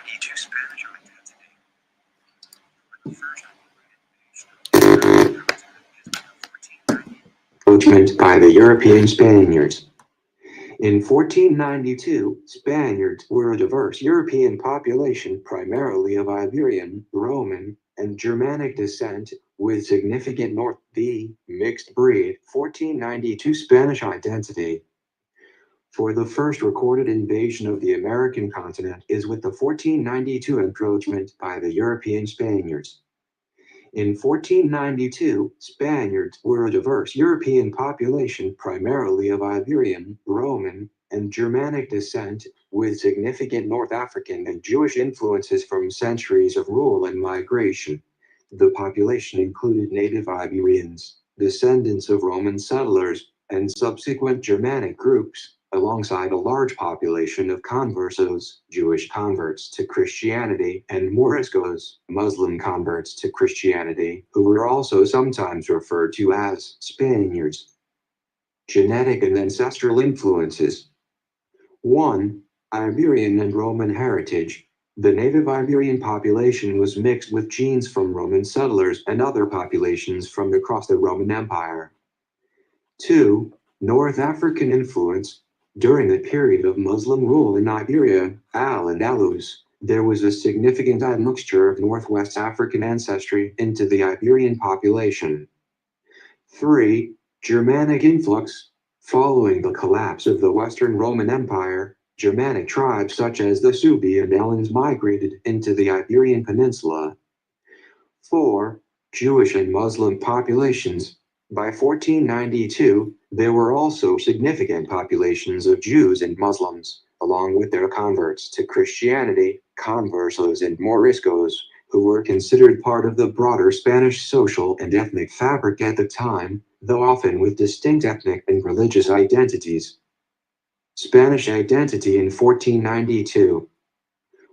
1492 Spanish identity. The first encroachment by the European Spaniards. In 1492, Spaniards were a diverse European population primarily of Iberian, Roman, and Germanic descent, with significant North the mixed breed 1492 Spanish identity. For the first recorded invasion of the American continent is with the 1492 encroachment by the European Spaniards. In 1492, Spaniards were a diverse European population primarily of Iberian, Roman, and Germanic descent, with significant North African and Jewish influences from centuries of rule and migration. The population included native Iberians, descendants of Roman settlers, and subsequent Germanic groups, alongside a large population of conversos, Jewish converts to Christianity, and moriscos, Muslim converts to Christianity, who were also sometimes referred to as Spaniards. Genetic and ancestral influences. 1. Iberian and Roman heritage. The native Iberian population was mixed with genes from Roman settlers and other populations from across the Roman Empire. 2. North African influence. During the period of Muslim rule in Iberia, Al-Andalus, there was a significant admixture of Northwest African ancestry into the Iberian population. 3. Germanic influx. Following the collapse of the Western Roman Empire, Germanic tribes such as the Suebi and Alans migrated into the Iberian Peninsula. 4. Jewish and Muslim populations. By 1492, there were also significant populations of Jews and Muslims, along with their converts to Christianity, conversos and moriscos, who were considered part of the broader Spanish social and ethnic fabric at the time, though often with distinct ethnic and religious identities. Spanish identity in 1492.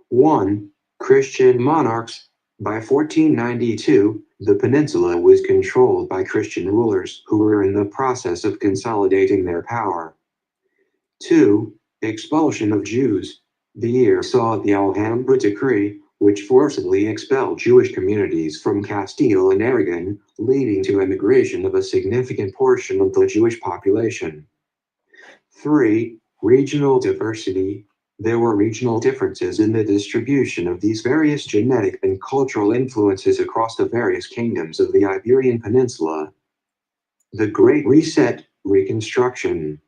1. Christian monarchs. By 1492, the peninsula was controlled by Christian rulers who were in the process of consolidating their power. 2. Expulsion of Jews. The year saw the Alhambra Decree, which forcibly expelled Jewish communities from Castile and Aragon, leading to immigration of a significant portion of the Jewish population. 3. Regional diversity. There were regional differences in the distribution of these various genetic and cultural influences across the various kingdoms of the Iberian Peninsula. The Great Reset, Reconstruction.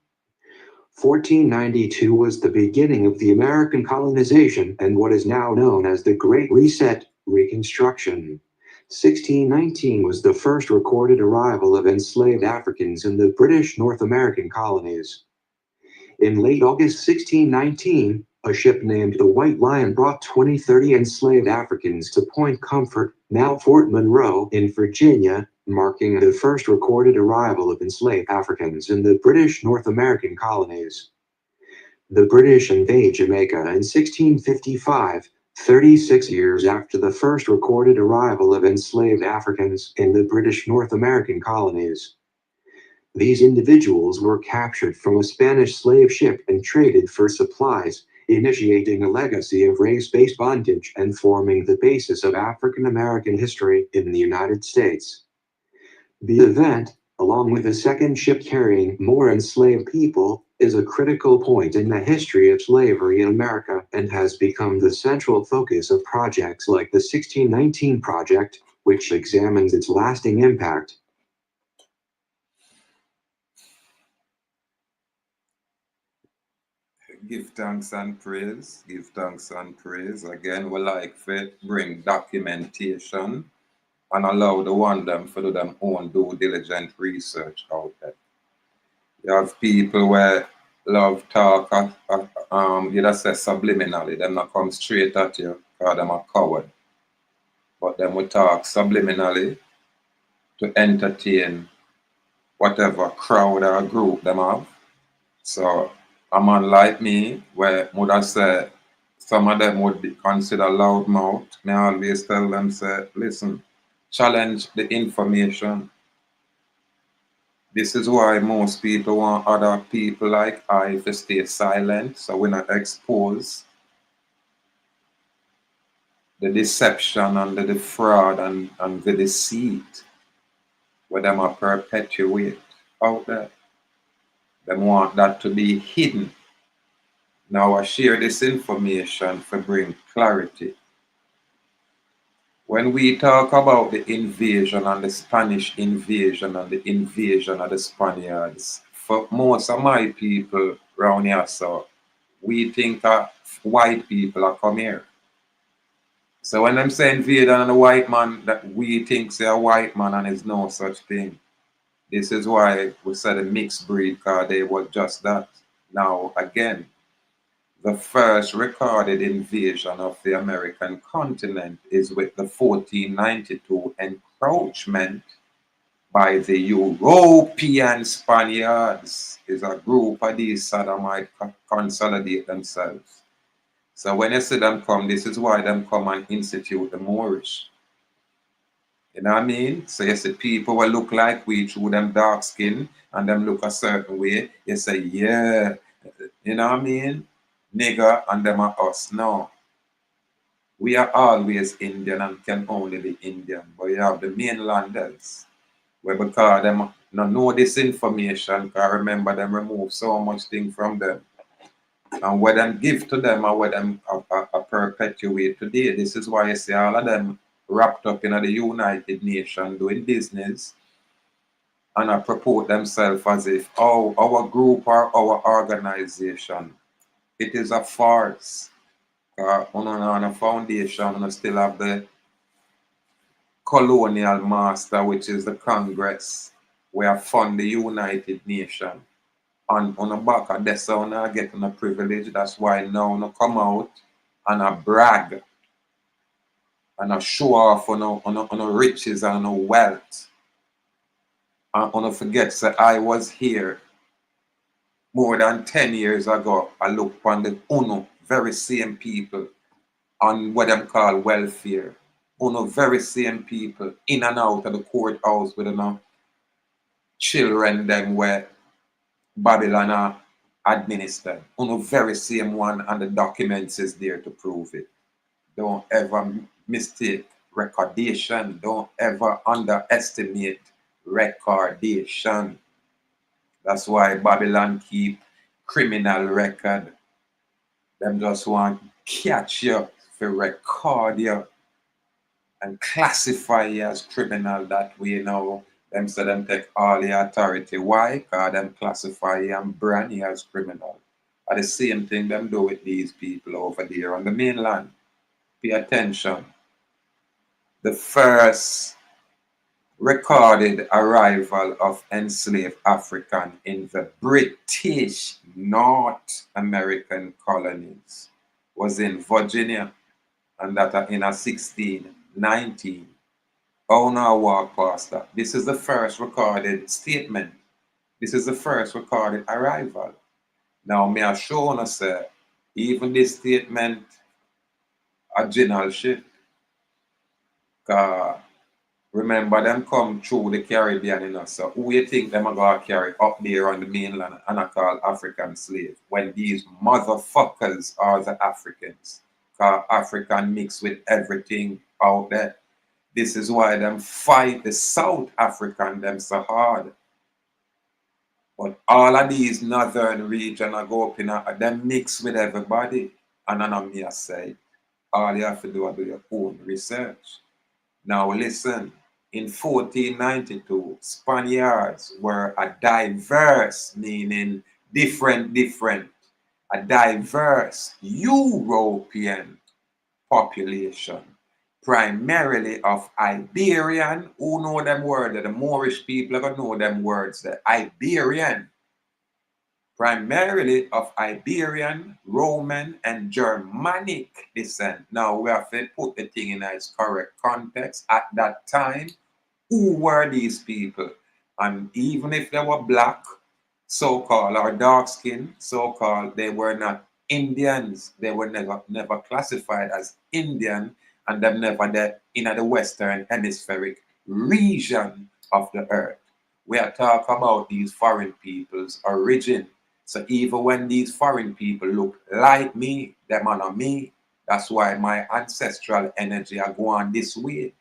1492 was the beginning of the American colonization and what is now known as the Great Reset, Reconstruction. 1619 was the first recorded arrival of enslaved Africans in the British North American colonies. In late August 1619, a ship named the White Lion brought 30 enslaved Africans to Point Comfort, now Fort Monroe, in Virginia, marking the first recorded arrival of enslaved Africans in the British North American colonies. The British invade Jamaica in 1655, 36 years after the first recorded arrival of enslaved Africans in the British North American colonies. These individuals were captured from a Spanish slave ship and traded for supplies, initiating a legacy of race-based bondage and forming the basis of African American history in the United States. The event, along with a second ship carrying more enslaved people, is a critical point in the history of slavery in America and has become the central focus of projects like the 1619 Project, which examines its lasting impact. Give thanks and praise. Give thanks and praise. Again, we like to bring documentation and allow the one them to do them own due diligent research out there. You have people where love talk, you just say subliminally, them not come straight at you because them a coward. But them will talk subliminally to entertain whatever crowd or group them have. So a man like me, where would I say some of them would be considered loudmouth, me always tell them, say, listen, challenge the information. This is why most people want other people like I to stay silent, so we not expose the deception and the fraud and the deceit where them are perpetuate out there. Them want that to be hidden. Now I share this information for bring clarity. When we talk about the invasion and the Spanish invasion and the invasion of the Spaniards, for most of my people around here, so we think that white people are come here. So when them say invasion and a white man, that we think say a white man and there's no such thing. This is why we said a mixed breed, because they were just that. Now again, the first recorded invasion of the American continent is with the 1492 encroachment by the European-Spaniards. Is a group of these sodomite consolidate themselves. So when you see them come, this is why them come and institute the Moorish. You know what I mean? So you see people will look like we through them dark skin and them look a certain way. You say, yeah, you know what I mean? Nigger and them are us. No. We are always Indian and can only be Indian. But you have the mainlanders where because them no know this information, because remember them remove so much thing from them. And what them give to them and what them perpetuate today. This is why you see all of them wrapped up in the United Nations doing business and purport themselves as if, oh, our group or our organization. It is a farce. On a foundation, and still have the colonial master, which is the Congress, where fund the United Nations. And on the back of this, I get a privilege. That's why now I come out and I brag and I show off on riches and on wealth. And I forget that I was here more than 10 years ago. I look upon the very same people on what them call welfare. Very same people in and out of the courthouse with children them where Babylon administered. Very same one, and the documents is there to prove it. Don't ever mistake recordation. Don't ever underestimate recordation. That's why Babylon keep criminal record. Them just want catch you for record you and classify you as criminal. That way now them say them take all the authority. Why? Because them classify you and brand you as criminal. And the same thing them do with these people over there on the mainland. Pay attention. The first recorded arrival of enslaved African in the British North American colonies was in Virginia, and that in 1619. Oh, now walk past that. This is the first recorded statement. This is the first recorded arrival. Now, may I show you, say, even this statement, original shit. Remember, them come through the Caribbean, so who you think them are going to carry up there on the mainland and I call African slave? When these motherfuckers are the Africans. Because African mix with everything out there. This is why them fight the South African them so hard. But all of these northern region I go up in, them mix with everybody. And I'm here say, all you have to do is do your own research. Now listen, in 1492, Spaniards were a diverse, meaning different, a diverse European population, primarily of Iberian. Who know them words? The Moorish people are going to know them words. The Iberian, primarily of Iberian, Roman, and Germanic descent. Now we have to put the thing in its correct context. At that time, who were these people? And even if they were black, so-called, or dark-skinned, so-called, they were not Indians. They were never classified as Indian, and them never there in the Western Hemispheric region of the earth. We are talking about these foreign people's origin. So even when these foreign people look like me, them are not me, That's why my ancestral energy are going this way.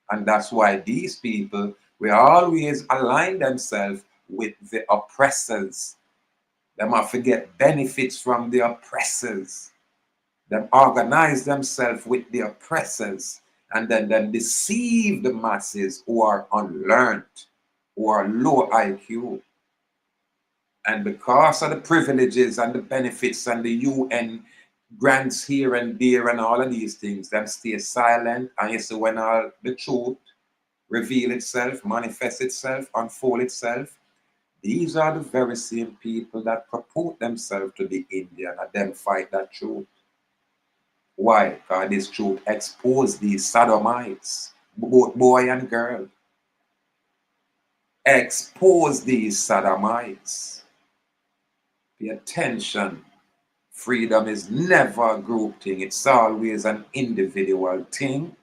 And that's why these people will always align themselves with the oppressors. Them have to get benefits from the oppressors. Them organize themselves with the oppressors and then them deceive the masses who are unlearned, who are low IQ. And because of the privileges and the benefits and the UN grants here and there and all of these things, them stay silent. And you see when all the truth reveal itself, manifest itself, unfold itself, these are the very same people that purport themselves to be Indian and then fight that truth. Why? Because this truth expose these sodomites, both boy and girl. Expose these sodomites. Pay attention. Freedom is never a group thing. It's always an individual thing.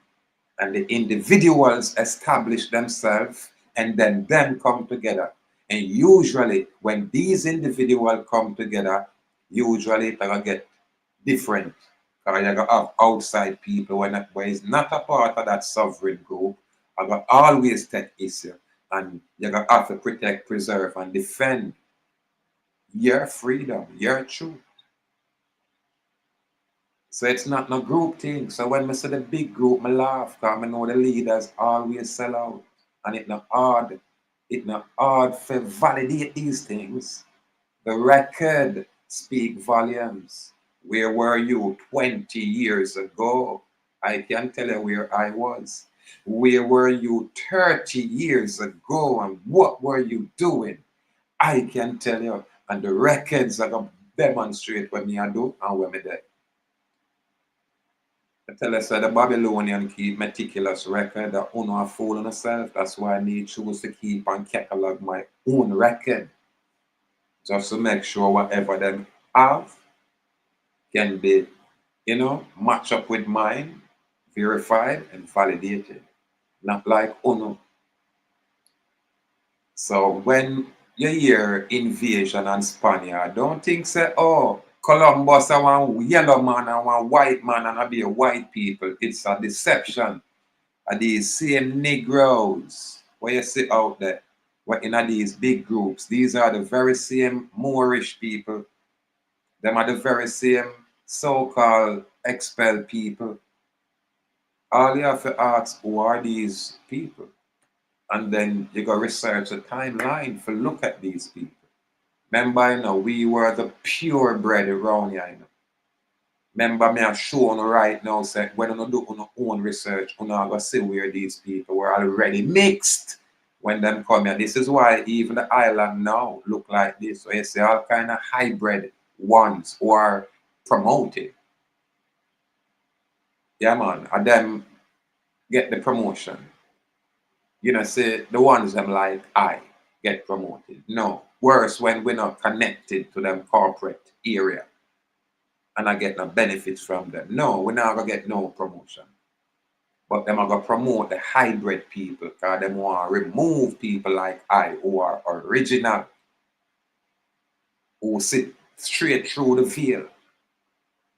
And the individuals establish themselves and then them come together. And usually when these individuals come together, usually they'll get different. Because you're going to have outside people when is not a part of that sovereign group. You're going to always take issue. And you're going to have to protect, preserve, and defend your freedom, your truth. So it's not no group thing. So when I see the big group, I laugh because I know the leaders always sell out. And it's not hard. It's not hard to validate these things. The record speak volumes. Where were you 20 years ago? I can tell you where I was. Where were you 30 years ago and what were you doing? I can tell you. And the records are going to demonstrate what me I do and what me did. I tell us that the Babylonian keep meticulous record that uno are fooling yourself. That's why I need choose to keep and catalog my own record. Just to make sure whatever them have can be, match up with mine, verified and validated. Not like uno. So when you hear invasion and Spaniard, don't think say, oh, Columbus and one yellow man and one white man and a be white people. It's a deception. And these same Negroes, what you see out there, what in these big groups, these are the very same Moorish people. Them are the very same so-called expelled people. All you have to ask, who are these people? And then you go research a timeline for look at these people. Remember, we were the purebred around here. Remember, me are showing right now, say, when you do your own research, you are going to see where these people were already mixed when them come here. This is why even the island now look like this. So you see all kind of hybrid ones who are promoted. Yeah, man. And them get the promotion. See, the ones them like I get promoted. No. Worse when we're not connected to them corporate area. And I get no benefits from them. No, we're not going to get no promotion. But them are going to promote the hybrid people because them want to remove people like I who are original, who sit straight through the veil,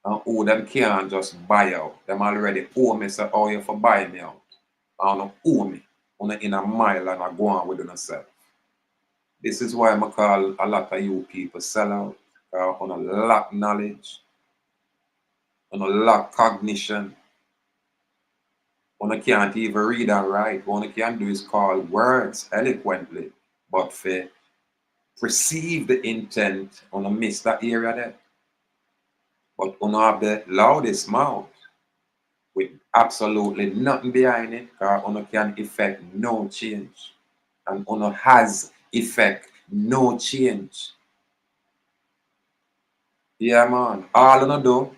and who them can't just buy out. Them already owe me, so how you for buy me out? And you owe me. You in a mile and I go on with yourself. This is why I call a lot of you people sell out. On a lack knowledge, on a lack cognition. One can't even read and write. What one can do is call words eloquently, but for perceive the intent, on miss that area there. But on have the loudest mouth with absolutely nothing behind it, because one can effect no change. And one has effect no change. Yeah, man. All one do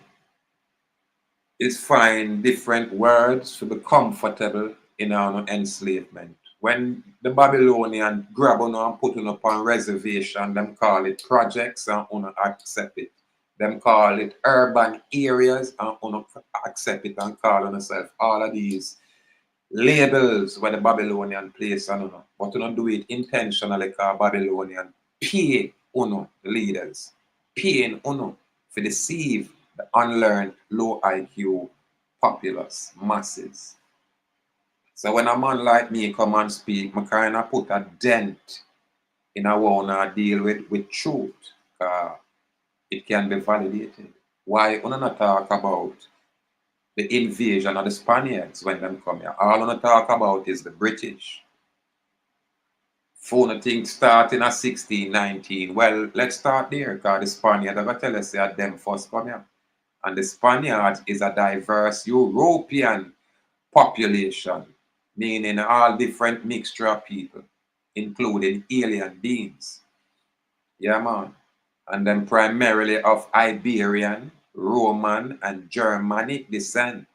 is find different words to be comfortable in our enslavement. When the Babylonian grab on and put on upon reservation, them call it projects and on accept it. Them call it urban areas and on accept it and call on yourself all of these labels where the Babylonian place on uno. But you don't do it intentionally because Babylonian pay uno, the leaders, paying uno for deceive the unlearned, low IQ populace, masses. So when a man like me come and speak, I kind of put a dent in a one I deal with truth. It can be validated. Why we not talk about the invasion of the Spaniards when them come here? All we talk about is the British. Phone thing start in a 1619. Well, let's start there because the Spaniards are going to tell us that them first come here. And the Spaniards is a diverse European population, meaning all different mixture of people, including alien beings. Yeah, man. And then primarily of Iberian, Roman, and Germanic descent,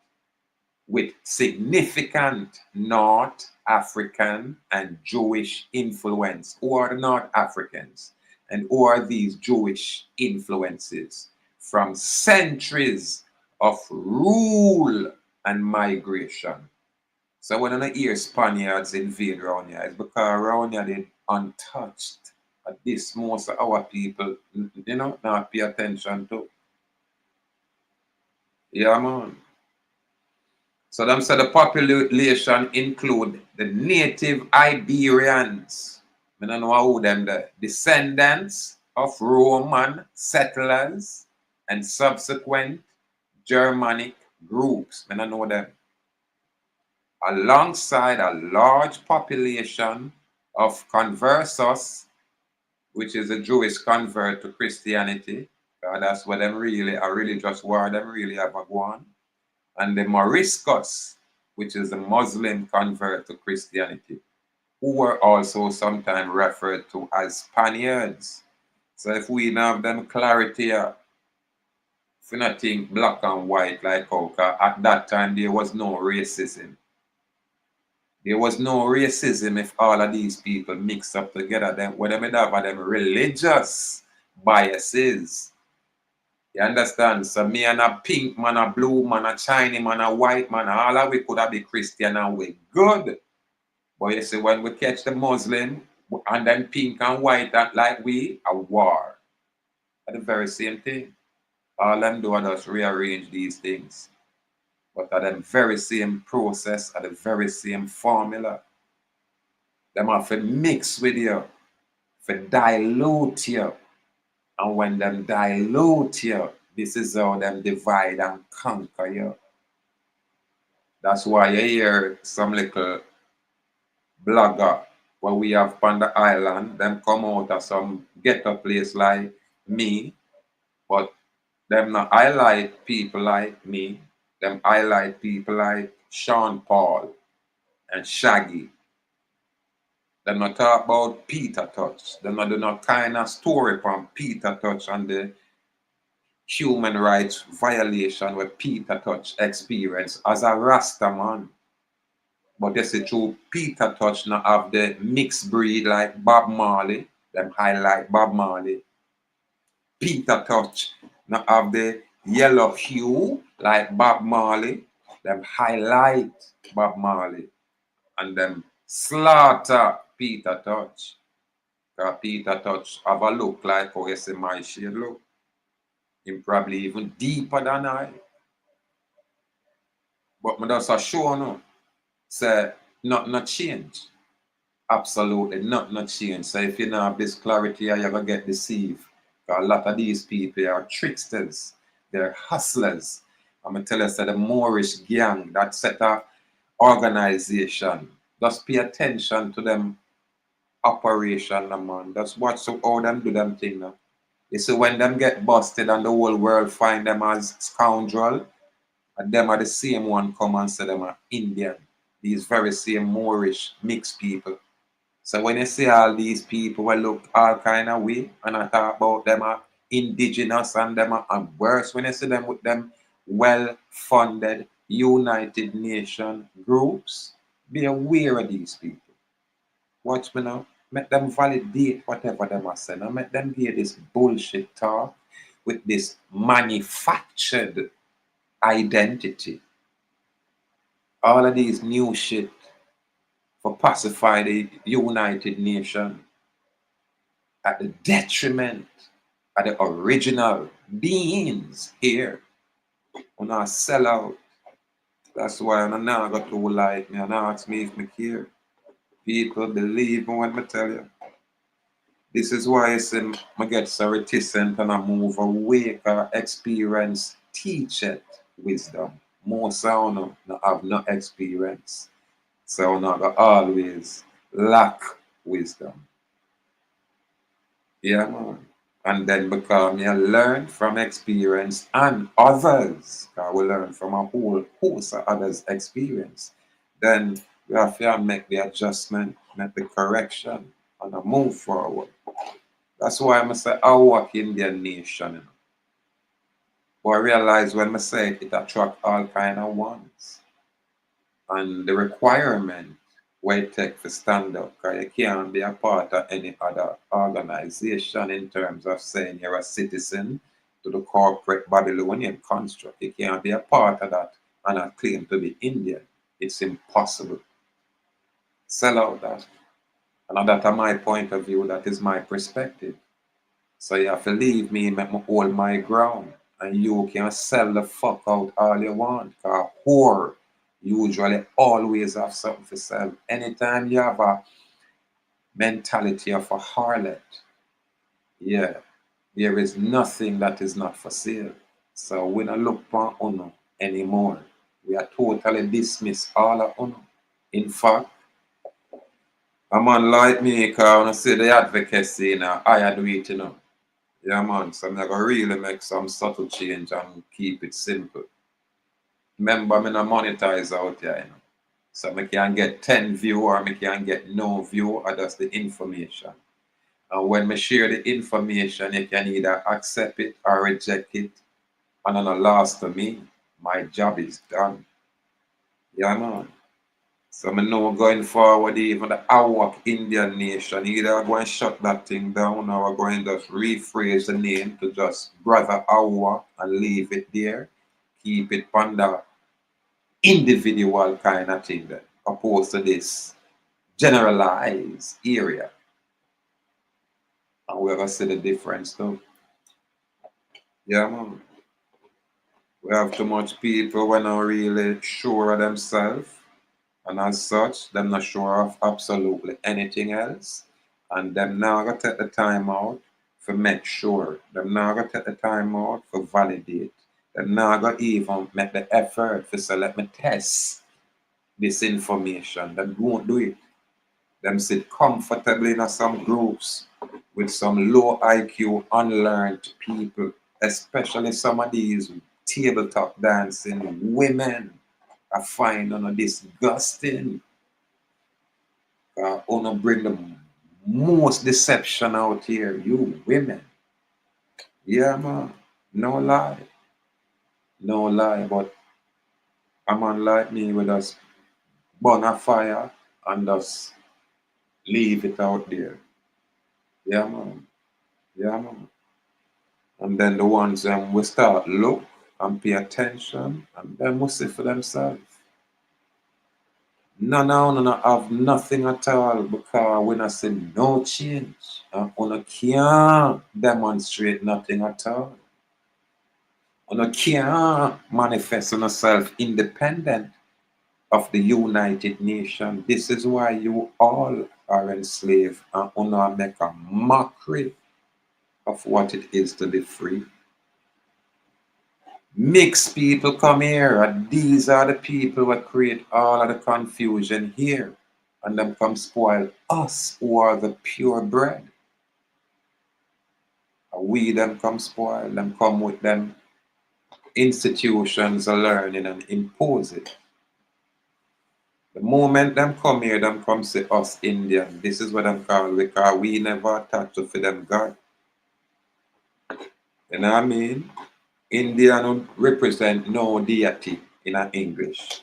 with significant North African and Jewish influence. Who are the North Africans? And who are these Jewish influences? From centuries of rule and migration. So when I hear Spaniards invade around here, it's because around here they're untouched. At this, most of our people, not pay attention to. Yeah, man. So them say the population include the native Iberians. I don't know who them the descendants of Roman settlers and subsequent Germanic groups. I don't know them. Alongside a large population of conversos, which is a Jewish convert to Christianity. That's what them really, a religious war them really have a go on. And the moriscos, which is a Muslim convert to Christianity, who were also sometimes referred to as Spaniards. So if we now have them clarity, if we not think black and white like how, at that time there was no racism. There was no racism if all of these people mix up together. Then what they have are them religious biases. You understand? So me and a pink man, a blue man, a Chinese man, a white man, all of we could have been Christian and we good. But you see, when we catch the Muslim and then pink and white that like we, a war. At the very same thing. All them do are just rearrange these things. But at the very same process, at the very same formula. Them have to mix with you, to dilute you. And when them dilute you, this is how them divide and conquer you. That's why you hear some little blogger where we have on the island, them come out of some ghetto place like me, but them not highlight people like me, them highlight people like Sean Paul and Shaggy. Them not talk about Peter Touch. Them not do no kind of story from Peter Touch and the human rights violation with Peter Touch experienced as a Rasta man. But you see, through Peter Touch not have the mixed breed like Bob Marley, them highlight Bob Marley. Peter Touch not have the yellow hue like Bob Marley, them highlight Bob Marley. And them slaughter Peter Touch. Because Peter Touch have a look like how you see my shade look. Him probably even deeper than I. But me just assure you, say nothing not change. Absolutely nothing not change. So if you don't have this clarity, you're gonna get deceived. Because a lot of these people are tricksters, they're hustlers. I'm gonna tell you, say the Moorish gang that set up organization. Just pay attention to them operation, man. Just watch how them do them thing now. You see, when them get busted and the whole world find them as scoundrel, and them are the same one come and say them are Indian. These very same Moorish mixed people. So when you see all these people will look all kind of way, and I talk about them are indigenous and them are and worse when you see them with them well-funded United Nation groups, be aware of these people. Watch me now. Make them validate whatever them are saying. And make them hear this bullshit talk with this manufactured identity. All of these new shit for pacify the United Nation at the detriment of the original beings here. When I sell out, that's why I now got to like me and ask me if me care. People believe me when I tell you. This is why I get so reticent and I move away because experience teach it wisdom. More so no have no experience. So I always lack wisdom. Yeah, man. And then because me learn from experience and others, because we learn from a whole host of others' experience, then we have to make the adjustment, make the correction, and I move forward. That's why I say I work in their nation. But I realize when I say it, it attract all kind of ones. And the requirement where it take to stand up, because you can't be a part of any other organization in terms of saying you're a citizen to the corporate Babylonian construct. You can't be a part of that and not claim to be Indian. It's impossible. Sell out that. And that's my point of view, that is my perspective. So you have to leave me, make me hold my ground. And you can sell the fuck out all you want. Because whore usually always have something to sell. Anytime you have a mentality of a harlot, yeah, there is nothing that is not for sale. So we don't look for Uno anymore. We are totally dismiss all of Uno. In fact, a man like me, because when I see the advocacy, I do it, Yeah, man. So I'm gonna really make some subtle change and keep it simple. Remember, I'm not monetize out here, So I can get 10 view or I can get no view, or just the information. And when I share the information, you can either accept it or reject it. And then the last to me, my job is done. Yeah, man. So I know going forward, even the Awak Indian nation, either I'm going to shut that thing down or I'm going to just rephrase the name to just Brother Awak and leave it there. Keep it on the individual kind of thing then, opposed to this generalized area. And we're going to see the difference too. Yeah, man. We have too much people when not really sure of themselves. And as such, them not sure of absolutely anything else. And them now gonna take the time out for make sure. Them now gonna take the time out for validate. Them now gonna even make the effort for say, let me test this information. Them won't do it. Them sit comfortably in some groups with some low IQ, unlearned people, especially some of these tabletop dancing women. I find disgusting. Wanna bring the most deception out here, you women. Yeah, man. No lie. No lie. But a man like me would just burn a fire and just leave it out there. Yeah, man. Yeah, man. And then the ones will start look and pay attention and then will see for themselves. No, have nothing at all because we not see no change. And we can't demonstrate nothing at all. We can't manifest on yourself independent of the United Nations. This is why you all are enslaved and we make a mockery of what it is to be free. Mixed people come here, and these are the people that create all of the confusion here. And them come spoil us who are the purebred. And we them come spoil, them come with them institutions of learning and impose it. The moment them come here, them come say us Indian. This is what them call because we never attach to for them God. You know what I mean? Indian represent no deity in English.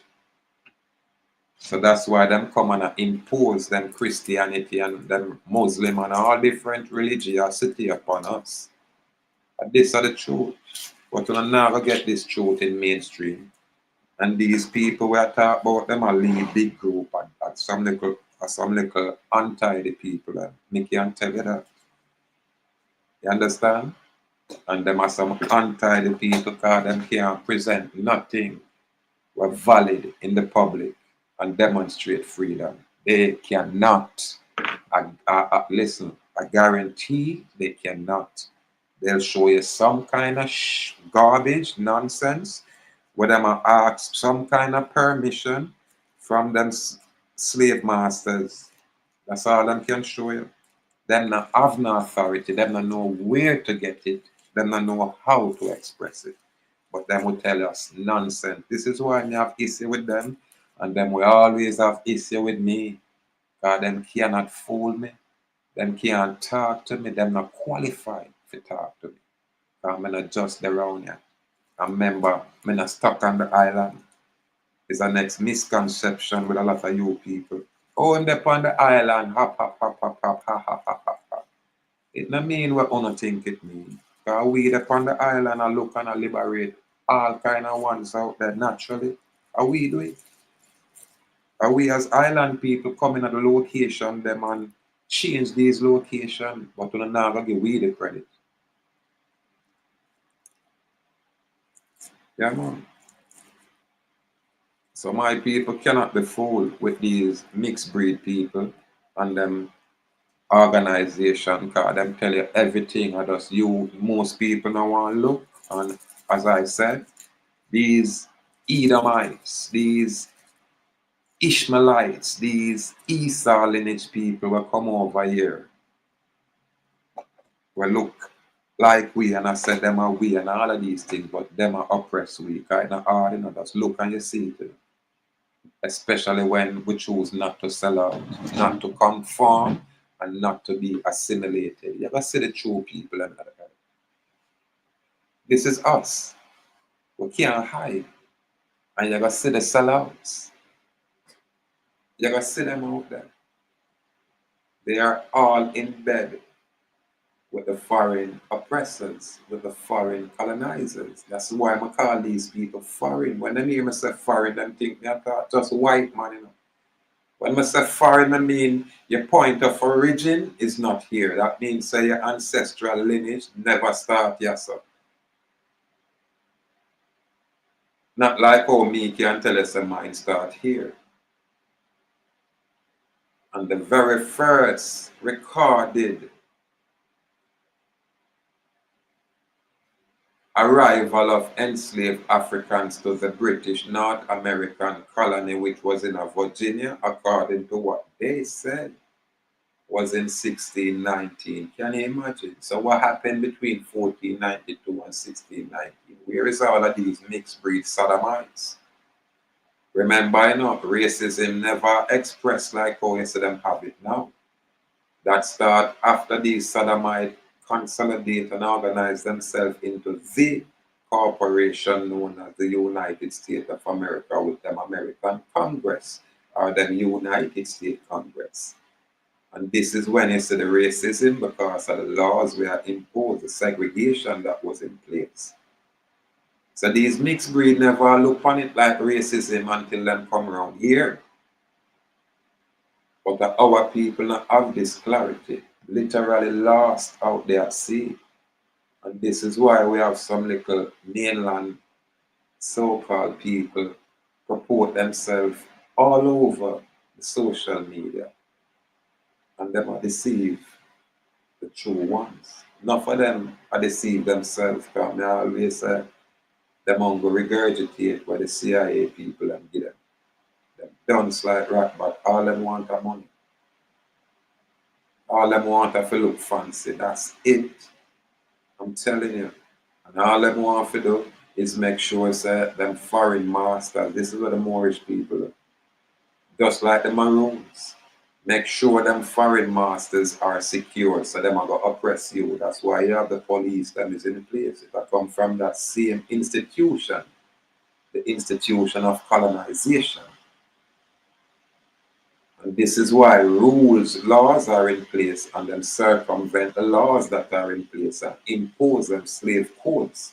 So that's why them come and impose them Christianity and them Muslim and all different religiosity upon us. And this are the truth. But we'll never get this truth in mainstream. And these people we are talking about them are lead big group and some little untidy people. Me can tell you that. You understand? And them are some anti the people because them can't present nothing were valid in the public and demonstrate freedom. They cannot. Listen, I guarantee they cannot. They'll show you some kind of garbage, nonsense, where them are ask some kind of permission from them slave masters. That's all them can show you. Them not have no authority. Them not know where to get it. Them not know how to express it. But them will tell us nonsense. This is why I have issue with them, and them will always have issue with me. Because them cannot fool me. Them can't talk to me. Them not qualified to talk to me. Because I'm not just around here. And remember, I'm not stuck on the island. It's a next misconception with a lot of you people. Oh, I'm up on the island, hop, hop, hop, hop, hop, hop, hop, hop, hop, hop. It not mean what you think it mean. Because we up on the island and look and liberate all kind of ones out there naturally. Are we do it? Are we as island people coming at the location them and change these location, but we're not gonna give we the credit. Yeah, man. So my people cannot be fooled with these mixed breed people and them organization because them tell you everything. I just you most people now want to look, and as I said, these Edomites, these Ishmaelites, these Esau lineage people will come over here. Well, look like we, and I said them are we and all of these things, but them are oppressed we. Kind of hard, you know, just look and you see it. Especially when we choose not to sell out, not to conform, and not to be assimilated. You ever see the true people and that? This is us. We can't hide. And you ever see the sellouts? You ever see them out there? They are all in bed with the foreign oppressors, with the foreign colonizers. That's why I call these people foreign. When they hear me say foreign, them think me I thought just white man, you know. When I say foreign, I mean your point of origin is not here. That means say your ancestral lineage never start here, so. Not like how me can tell us a mine start here. And the very first recorded arrival of enslaved Africans to the British North American colony, which was in Virginia, according to what they said, was in 1619. Can you imagine? So what happened between 1492 and 1619? Where is all of these mixed breed sodomites? Remember, you know, racism never expressed like how you see them have it now. That start after these sodomites consolidate and organize themselves into the corporation known as the United States of America with them American Congress or them United States Congress. And this is when you see the racism because of the laws were imposed, the segregation that was in place. So these mixed breed never look on it like racism until them come around here. But our people not have this clarity, literally lost out there at sea. And this is why we have some little mainland so-called people purport themselves all over the social media. And them are deceive the true ones. Not for them are deceive themselves, because I always say them on go regurgitate what the CIA people and give them. Them dunce like rat, but all them want are money. All them want to look fancy. That's it. I'm telling you. And all them want to do is make sure that them foreign masters, this is what the Moorish people do. Just like the Maroons. Make sure them foreign masters are secure, so them are going to oppress you. That's why you have the police that is in place. It come from that same institution, the institution of colonization. And this is why rules, laws are in place, and then circumvent the laws that are in place and impose them slave codes.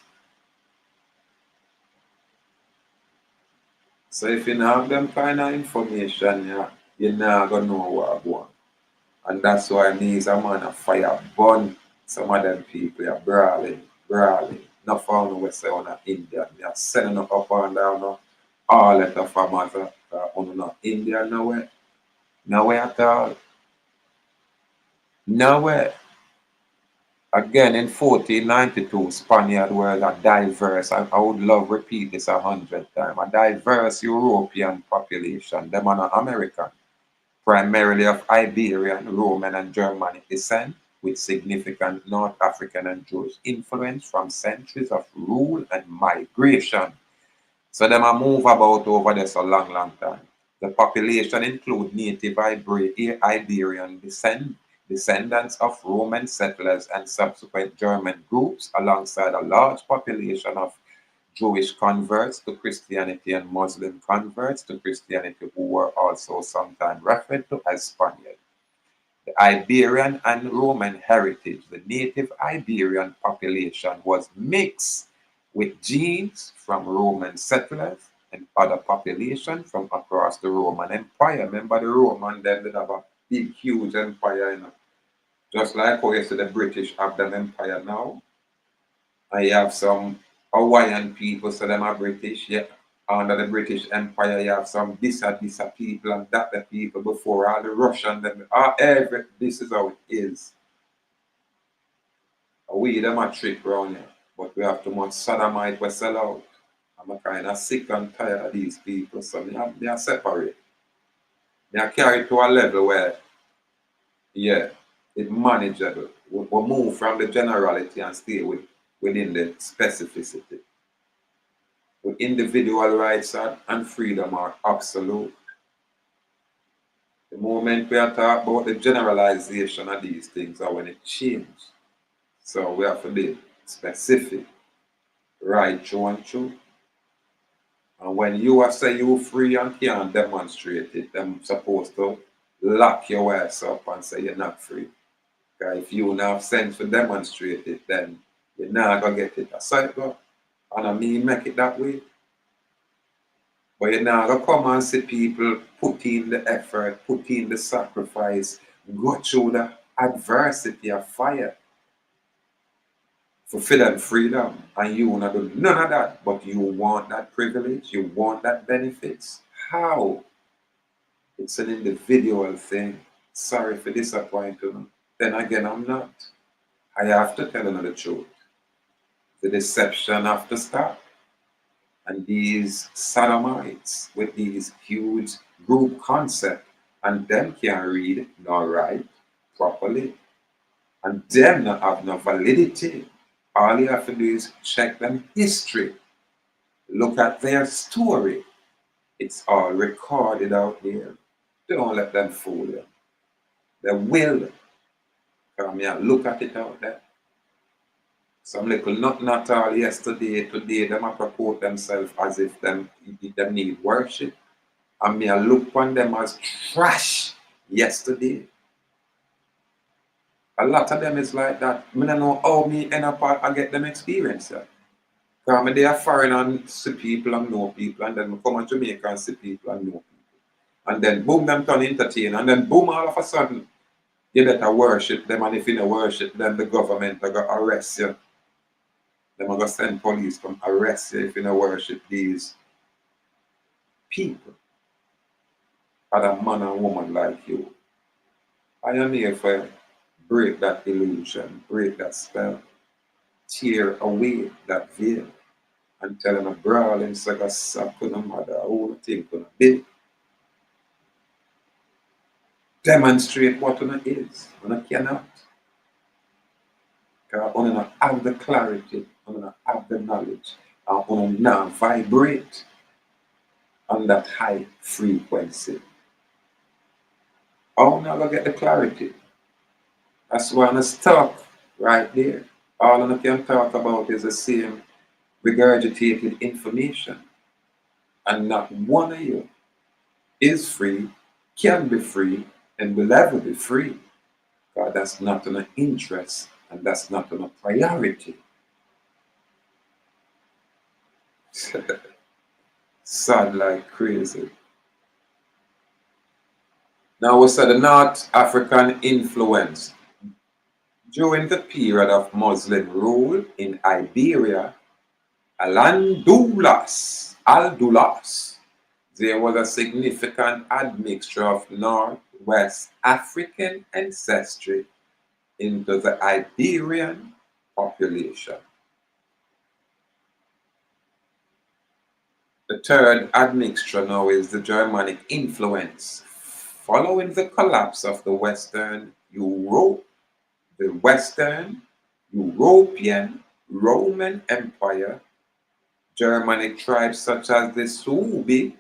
So if you don't have them kind of information, you're not going to know what I want. And that's why these are man of fire burn some of them people are brawling. brawling. No found we say on India. They are sending up and down all letter from us on not India nowhere. Nowhere at all. Nowhere. Again, in 1492, Spaniards were a diverse, I would love repeat this 100 times, a diverse European population. Them are not American, primarily of Iberian, Roman, and Germanic descent, with significant North African and Jewish influence from centuries of rule and migration. So them a move about over there for a long, long time. The population include native Iberian descendants of Roman settlers and subsequent German groups, alongside a large population of Jewish converts to Christianity and Muslim converts to Christianity, who were also sometimes referred to as Spaniards. The Iberian and Roman heritage, the native Iberian population was mixed with genes from Roman settlers and other population from across the Roman Empire. Remember the Roman, they did have a big, huge empire, you know. Just like how you see the British have them empire now. I have some Hawaiian people, so them are British, yeah. Under the British Empire, you have some this people and that the people before all the Russian, them, this is how it is. We them a trick around here, but we have too much sodomite we sell out. I'm kind of sick and tired of these people, so they are separate. They are carried to a level where, yeah, it's manageable. We move from the generality and stay within the specificity. With individual rights and freedom are absolute. The moment we are talking about the generalization of these things are when it changes. So we have to be specific, right, true and true. And when you are say you free and can't demonstrate it, them supposed to lock your ass up and say you're not free. Because if you don't have sense to demonstrate it, then you're not gonna get it. That's how it go. And I mean make it that way. But you're not gonna come and see people put in the effort, put in the sacrifice, go through the adversity of fire for them freedom, and you wanna do none of that, but you want that privilege, you want that benefits. How? It's an individual thing. Sorry for disappointing you. Then again, I'm not. I have to tell another truth. The deception have to stop. And these sodomites with these huge group concept, and them can't read nor write properly, and them not have no validity. All you have to do is check them history, look at their story. It's all recorded out there. Don't let them fool you. They will come here, look at it out there. Some little nothing at all yesterday, today, them a purport themselves as if them need worship. And me I look upon them as trash yesterday. A lot of them is like that. I don't know how me end up I get them experience. Because they are foreign and see people and know people, and then I come to Jamaica and see people and know people. And then boom, them turn entertain, and then boom, all of a sudden, you better worship them, and if you don't worship them, the government are going to arrest you. They're going to send police come arrest you if you don't worship these people. Other man and woman like you. I am here for break that illusion, break that spell, tear away that veil, and tell them a brawling saga sap to no matter who think gonna be. Demonstrate what one is, one cannot. Because one not have the clarity, one not have the knowledge, and one not vibrate on that high frequency. How one gonna get the clarity? That's why I'm stuck right there. All I can talk about is the same regurgitated information. And not one of you is free, can be free, and will ever be free. God, that's not an interest, and that's not a priority. Sad like crazy. Now we said the North African influence. During the period of Muslim rule in Iberia, Al-Andalus, there was a significant admixture of Northwest African ancestry into the Iberian population. The third admixture now is the Germanic influence. Following the collapse of the Western European Roman Empire, Germanic tribes such as the Suebi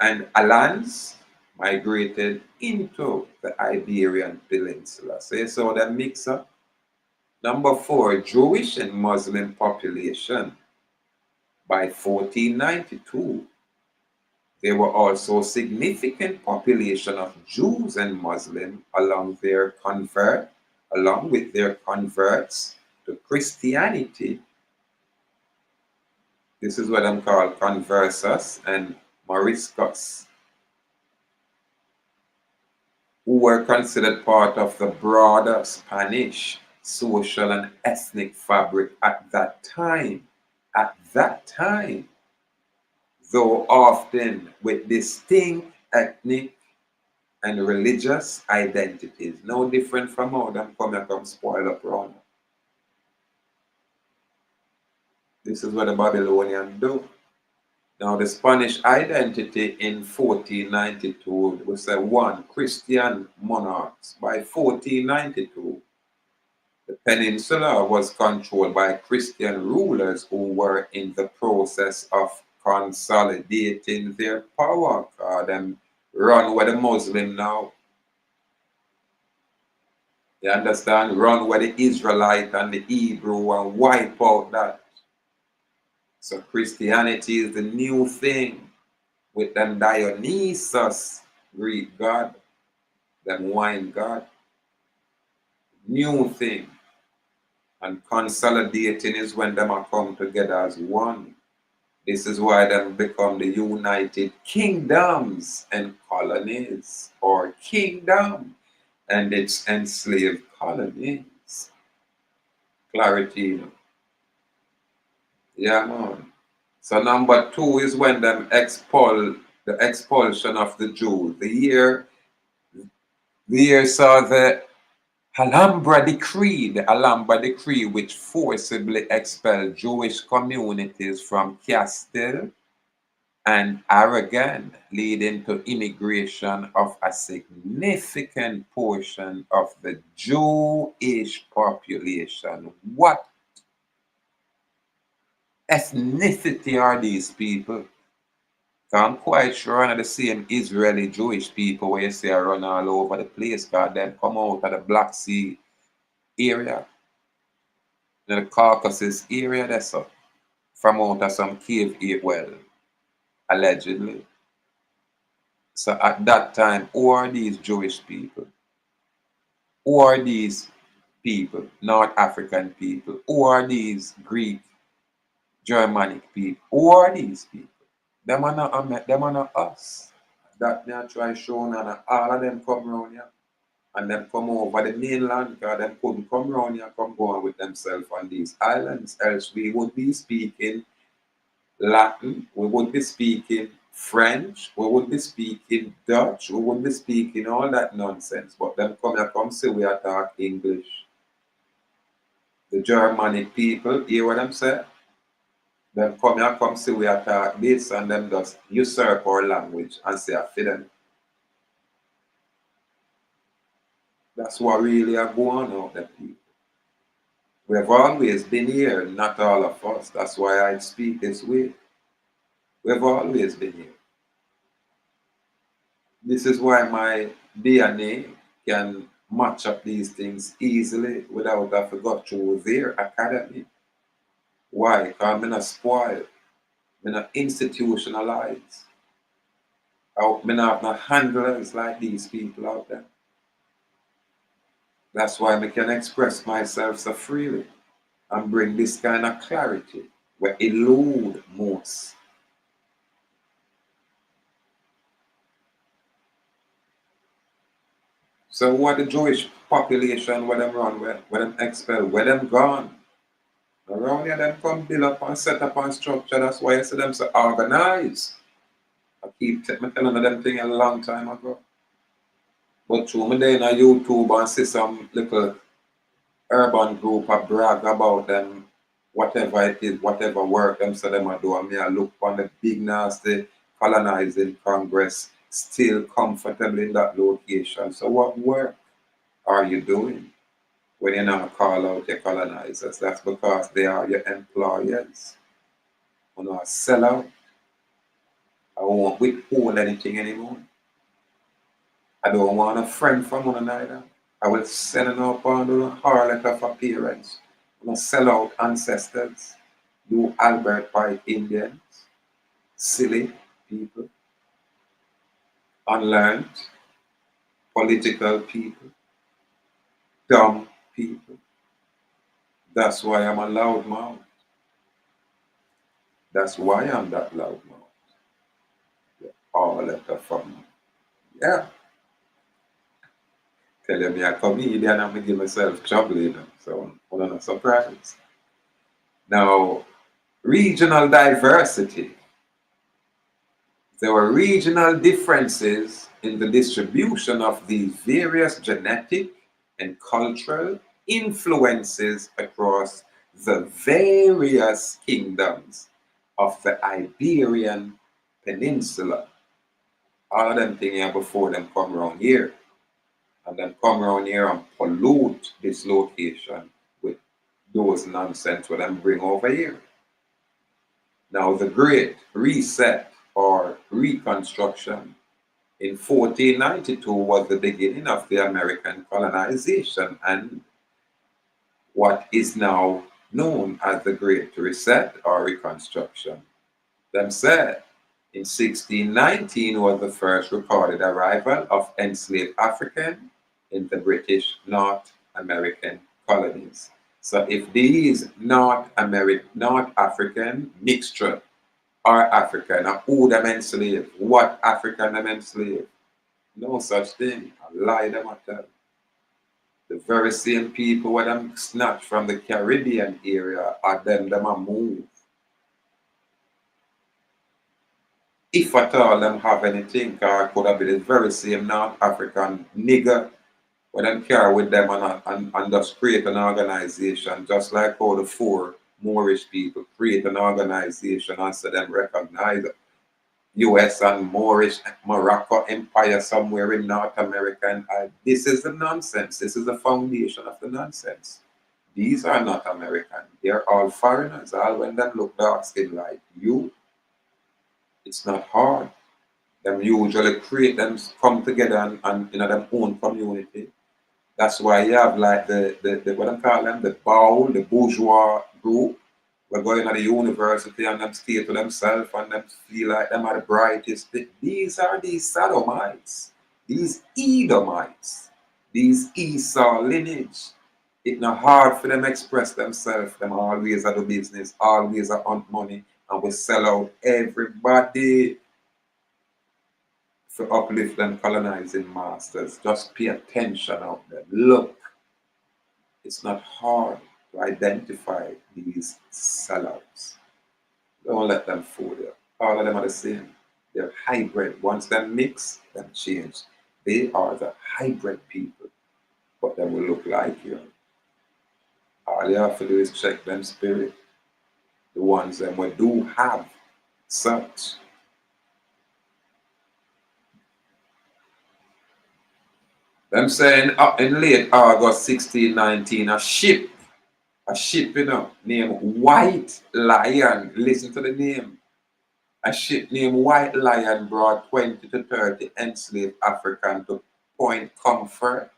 and Alans migrated into the Iberian Peninsula. So you saw that mix up. Number 4, Jewish and Muslim population. By 1492, there were also significant population of Jews and Muslims along with their converts to Christianity. This is what I'm called conversos and moriscos, who were considered part of the broader Spanish social and ethnic fabric at that time. Though often with distinct ethnic and religious identities, no different from how them come spoil up around. This is what the Babylonians do. Now the Spanish identity in 1492 was a 1, Christian monarchs. By 1492, the peninsula was controlled by Christian rulers who were in the process of consolidating their power. Them run with the Muslim now. You understand? Run with the Israelite and the Hebrew and wipe out that. So Christianity is the new thing with them Dionysus, Greek god, them wine god. New thing. And consolidating is when them are come together as one. This is why them become the United Kingdoms and colonies, or kingdom and its enslaved colonies. Clarity, you know. Yeah, man. So number 2 is when them the expulsion of the Jews. The year saw the Alhambra decree, which forcibly expelled Jewish communities from Castile and Aragon, leading to immigration of a significant portion of the Jewish population. What ethnicity are these people? I'm quite sure none of the same Israeli Jewish people where you see run all over the place, because them come out of the Black Sea area, the Caucasus area, that's up, from out of some cave, well, allegedly. So at that time, who are these Jewish people? Who are these people? North African people? Who are these Greek, Germanic people? Who are these people? Them are not us. That me I try showing, and all of them come around here. And them come over the mainland, because them couldn't come around here, come go on with themselves on these islands. Else we would be speaking Latin, we would be speaking French, we would be speaking Dutch, we would be speaking all that nonsense. But them come here, come say we are talk English. The Germanic people, hear what I'm saying? Them come here, come say we are talk this, and them just usurp our language and say I feel them. That's what really are going on out there, people. We have always been here, not all of us. That's why I speak this way. We have always been here. This is why my DNA can match up these things easily without having to go through their academy. Why? Because I'm not spoiled. I'm not institutionalized. I'm not have no handlers like these people out there. That's why I can express myself so freely and bring this kind of clarity where elude most. So what the Jewish population, where them run, where them expel, where them gone? Around here, them come build up and set up and structure. That's why I see them so organized. I keep telling them thing a long time ago. But through me there on YouTube and see some little urban group I brag about them, whatever it is, whatever work them say them I do, and me I look on the big nasty colonizing Congress still comfortable in that location. So what work are you doing when you not call out your colonizers? That's because they are your employers. You know, sell out. I won't withhold anything anymore. I don't want a friend from one another. I will send it up on the harlot of appearance. I'm going to sell out ancestors. You Albert Pike Indians. Silly people. Unlearned. Political people. Dumb people. That's why I'm a loudmouth. That's why I'm that loudmouth. All letter from. Yeah. Telling me a comedian, I'm going to give myself trouble, you know. So I'm not surprised. Now, regional diversity. There were regional differences in the distribution of these various genetic and cultural influences across the various kingdoms of the Iberian Peninsula. All of them things here before them come around here. And then come around here and pollute this location with those nonsense what them bring over here. Now the Great Reset or Reconstruction in 1492 was the beginning of the American colonization and what is now known as the Great Reset or Reconstruction. Them said in 1619 was the first recorded arrival of enslaved African in the British North American colonies. So if these North African mixture are African, who them enslaved, what African them enslaved, no such thing. A lie them I tell. The very same people where them snatched from the Caribbean area are them a move. If at all them have anything, or could have been the very same North African nigger where them carry with them and just create an organization, just like how the four Moorish people create an organization and so them recognize US and Moorish Morocco Empire somewhere in North America. And this is the nonsense. This is the foundation of the nonsense. These are not American. They're all foreigners. All when them look dark skin like you, it's not hard. Them usually create them come together and in their own community. That's why you have like the what I call them, the bowl, the bourgeois group. We're going to the university and them stay to themselves and them feel like them are the brightest. These are these Sodomites, these Edomites, these Esau lineage. It's not hard for them express themselves. Them always are the business, always are on money, and we sell out everybody for uplift and colonizing masters. Just pay attention out there. Look, it's not hard to identify these sellouts. Don't let them fool you. All of them are the same. They're hybrid. Once they mix, them change. They are the hybrid people, but they will look like you. All you have to do is check them spirit. The ones that we do have such. Them saying in late August 1619, a ship, you know, named White Lion. Listen to the name. A ship named White Lion brought 20 to 30 enslaved Africans to Point Comfort,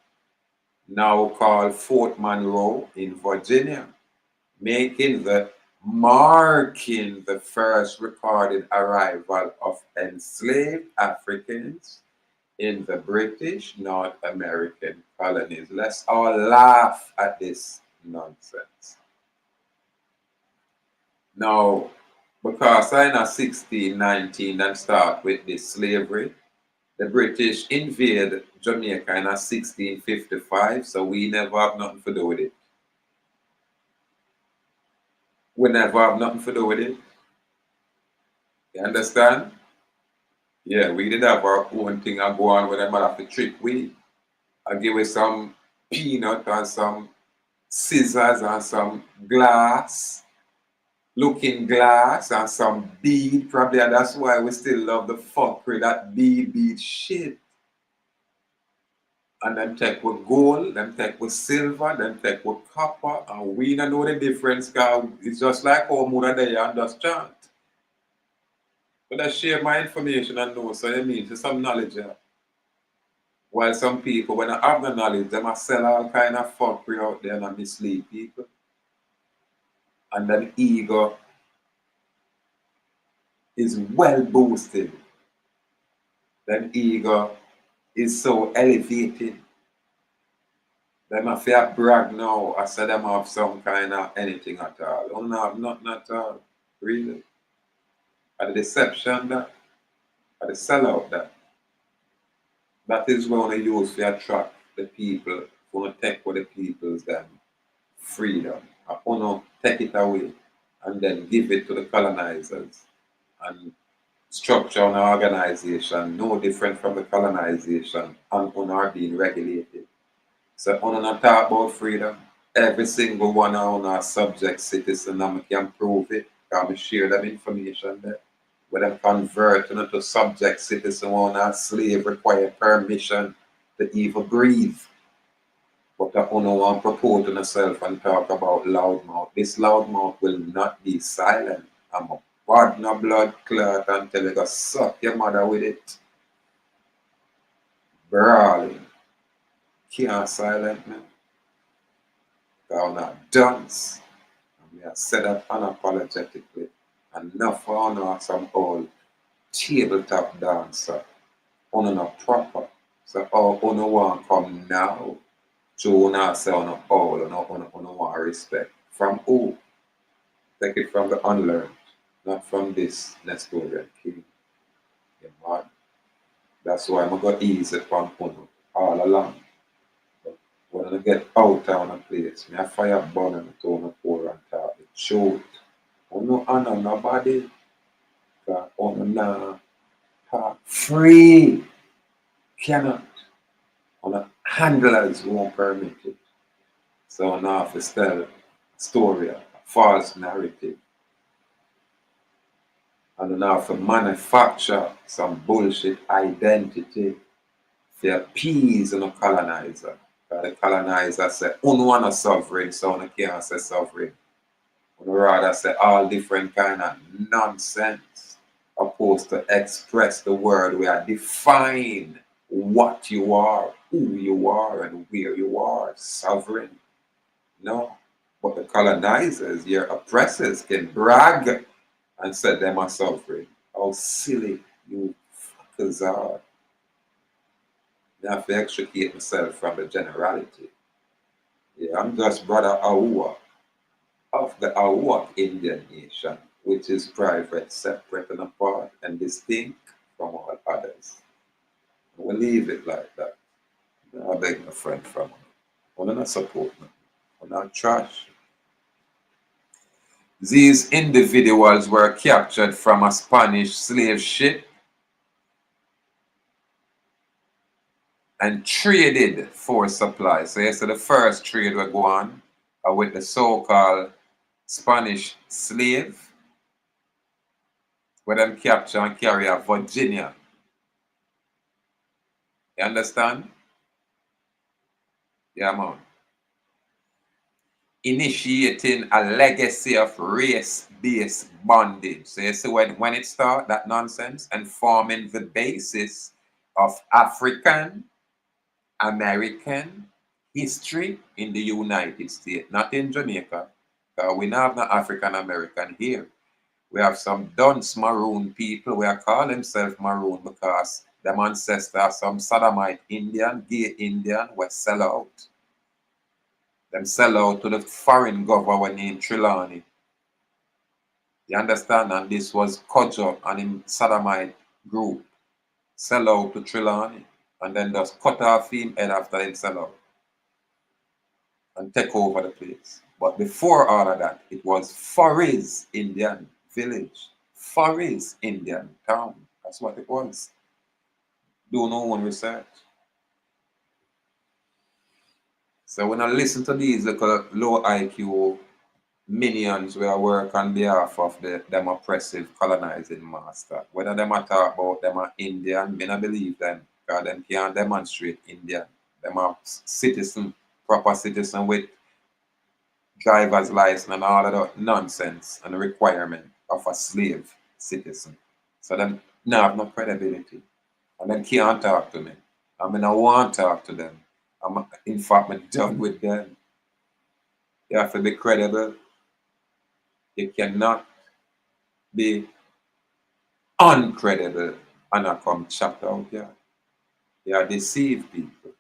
now called Fort Monroe in Virginia, marking the first recorded arrival of enslaved Africans in the British North American colonies. Let's all laugh at this nonsense. Now, because in 1619 and start with this slavery, the British invade Jamaica in 1655, so we never have nothing to do with it. We never have nothing to do with it. You understand? Yeah, we did have our own thing and go on with them have to trick we. I give us some peanut and some scissors and some glass, looking glass and some bead probably, and that's why we still love the fuck with that bead shit. And them take with gold, them take with silver, them take with copper, and we don't know the difference because it's just like how mother they understand. But I share my information and know, so it means there's some knowledge there. While some people, when I have the knowledge, they must sell all kind of fuckery out there and mislead people. And then ego is well boosted. Then ego is so elevated. Them have to brag now. I said them have some kind of anything at all. Don't have nothing at all. Really. And the deception that, and the sellout that. That is what we use to attract the people, for to take with the people's them freedom. I want to take it away and then give it to the colonizers and structure an organization no different from the colonization and on are being regulated. So on not talk about freedom. Every single one of our subject citizen and I can prove it. Because I share them information there. When them convert into subject citizen on a slave require permission to even breathe. But I don't want to propose to myself and talk about loudmouth. This loudmouth will not be silent. I'm a bad no blood clot until you go suck your mother with it. Brawling. Can't silent me. I'm not dunce. And we are set up unapologetically. Enough on some old tabletop dancer. On a proper. So all on want come now. So now say on all on want respect. From who? Take it from the unlearned, not from this Nestorian king. You mad? That's why I'm going to ease it from Uno all along. But when I get out of a place, I fire burn and turn up pour and talk the truth. Uno honor nobody. Because Uno now talk free. Cannot. Uno handlers won't permit it. So now have to tell a story, a false narrative. And now have to manufacture some bullshit identity to appease the colonizer. The colonizer say, "Uno want a sovereign, so uno can't say sovereign." Uno rather say all different kind of nonsense, opposed to express the word where define what you are, who you are, and where you are, sovereign. No. But the colonizers, your oppressors, can brag and say them are sovereign. How silly you fuckers are. I have to extricate myself from the generality. Yeah, I'm just brother Awuak of the Awuak Indian nation, which is private, separate and apart, and distinct from all others. We'll leave it like that. I beg my friend from me. I not support me. I not trash. These individuals were captured from a Spanish slave ship and traded for supplies. So yes, so the first trade will go on with the so-called Spanish slave, where them capture and carry a Virginia. You understand? Yeah, man. Initiating a legacy of race-based bondage. So you see when it starts, that nonsense, and forming the basis of African American history in the United States, not in Jamaica. We don't have no African American here. We have some dunce maroon people. We are call themselves maroon because them ancestors are some sodomite Indian, gay Indian, were sell out. Them sell out to the foreign government named Trelawney. You understand? And this was Kojo and him sodomite group. Sell out to Trelawney. and then just cut off him head after him sell out and take over the place. But before all of that, it was Forest Indian village, Forest Indian town. That's what it was. Do no one research. So when I listen to these little low IQ minions where I work on behalf of them oppressive colonizing master, whether them are talk about them are Indian, me not believe them, because them can't demonstrate Indian. Them are citizen, proper citizen with driver's license and all of that nonsense and requirement of a slave citizen. So them not have no credibility. And them can't talk to me. I mean, I want to talk to them. In fact, I'm done with them. You have to be credible. You cannot be uncredible and I come chat out here. You deceive people.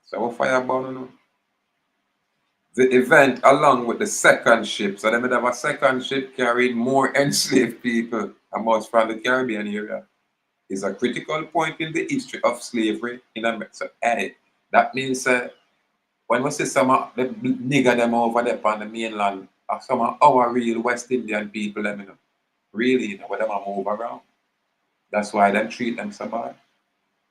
So what fire burn on? The event along with the second ship, so they would have a second ship carrying more enslaved people amongst from the Caribbean area, is a critical point in the history of slavery in America. So, hey, that means when we see some of the nigger them over there on the mainland, some of our real West Indian people, them, really, where them move around. That's why them treat them so bad.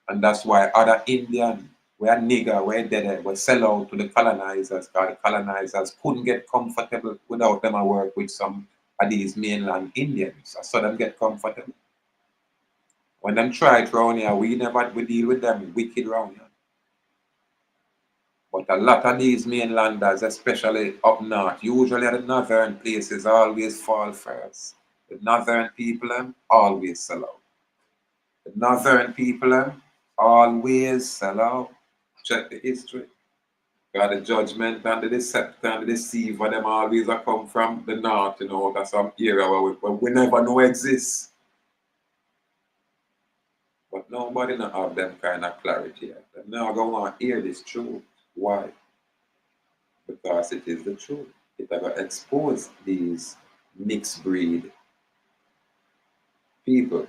And that's why other Indian, we're nigger, we're dead, we sell out to the colonizers, because the colonizers couldn't get comfortable without them work with some of these mainland Indians. So them get comfortable. When them try it around here, we deal with them wicked around here. But a lot of these mainlanders, especially up north, usually the northern places always fall first. The northern people always sell out. The northern people always sell out. Check the history. Got the judgment and the deception and the deceiver, them always come from the north, that's some area where we never know exists. But nobody not have them kind of clarity yet. They're not going to hear this truth. Why? Because it is the truth. It will expose these mixed breed people.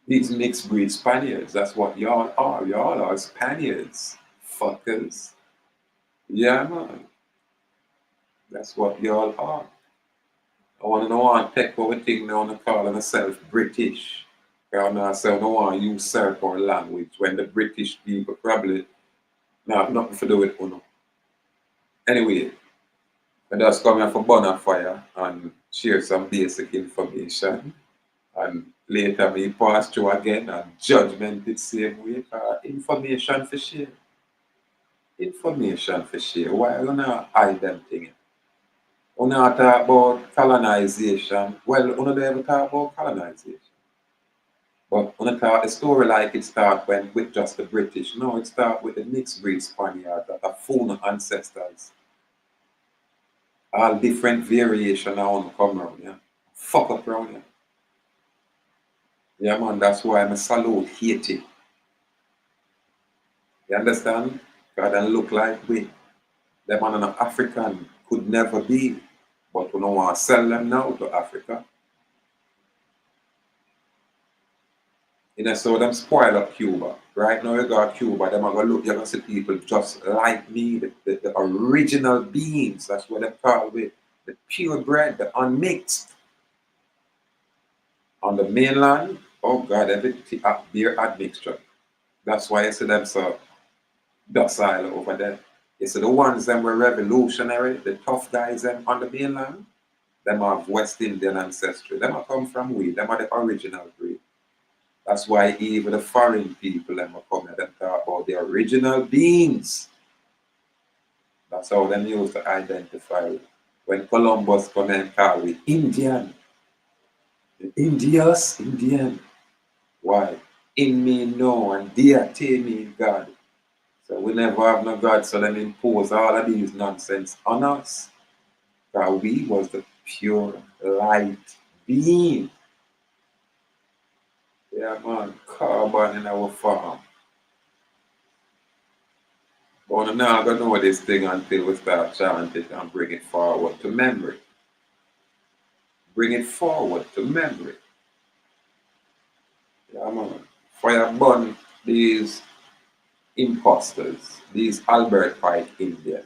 These mixed breed Spaniards. That's what y'all are. Y'all are Spaniards. Fuckers. Yeah, man. That's what y'all are. I want to know and take what we think now and call themselves British. I say I don't want to usurp our language when the British people probably have nothing to do with Uno. Anyway, I just come here for burn a fire and share some basic information. And later me pass through again and judgment the same way. Information for share. Information for share. Why are you not hide them things? We not talk about colonization. Well, we don't ever talk about colonization. But when I talk the story like it starts with just the British. No, it starts with the mixed breed Spaniards that are full of ancestors. All different variations now come around here. Fuck up around here. Yeah, man, that's why I'm a salute Haiti. You understand? God don't look like we. Them man an African could never be. But we don't want to sell them now to Africa. So them spoil up Cuba. Right now you got Cuba, them are going to look, you're going to see people just like me, the original beings, that's what they call it, the purebred, the unmixed. On the mainland, oh God, everything up there admixture. That's why you see them so docile over there. You see the ones them were revolutionary, the tough guys them on the mainland, them have West Indian ancestry. Them are come from we, them are the original breed. That's why even the foreign people them come here, them talk about the original beings. That's how them used to identify it. When Columbus come and call we Indian. Indios, Indian. Why? In me no and deity me God. So we never have no God, so them impose all of these nonsense on us. Because we was the pure light being. Yeah, man, carbon in our farm. But we're not going to know this thing until we start chanting it and bring it forward to memory. Bring it forward to memory. Yeah, man. Fire burn these imposters, these Albert Pike Indians,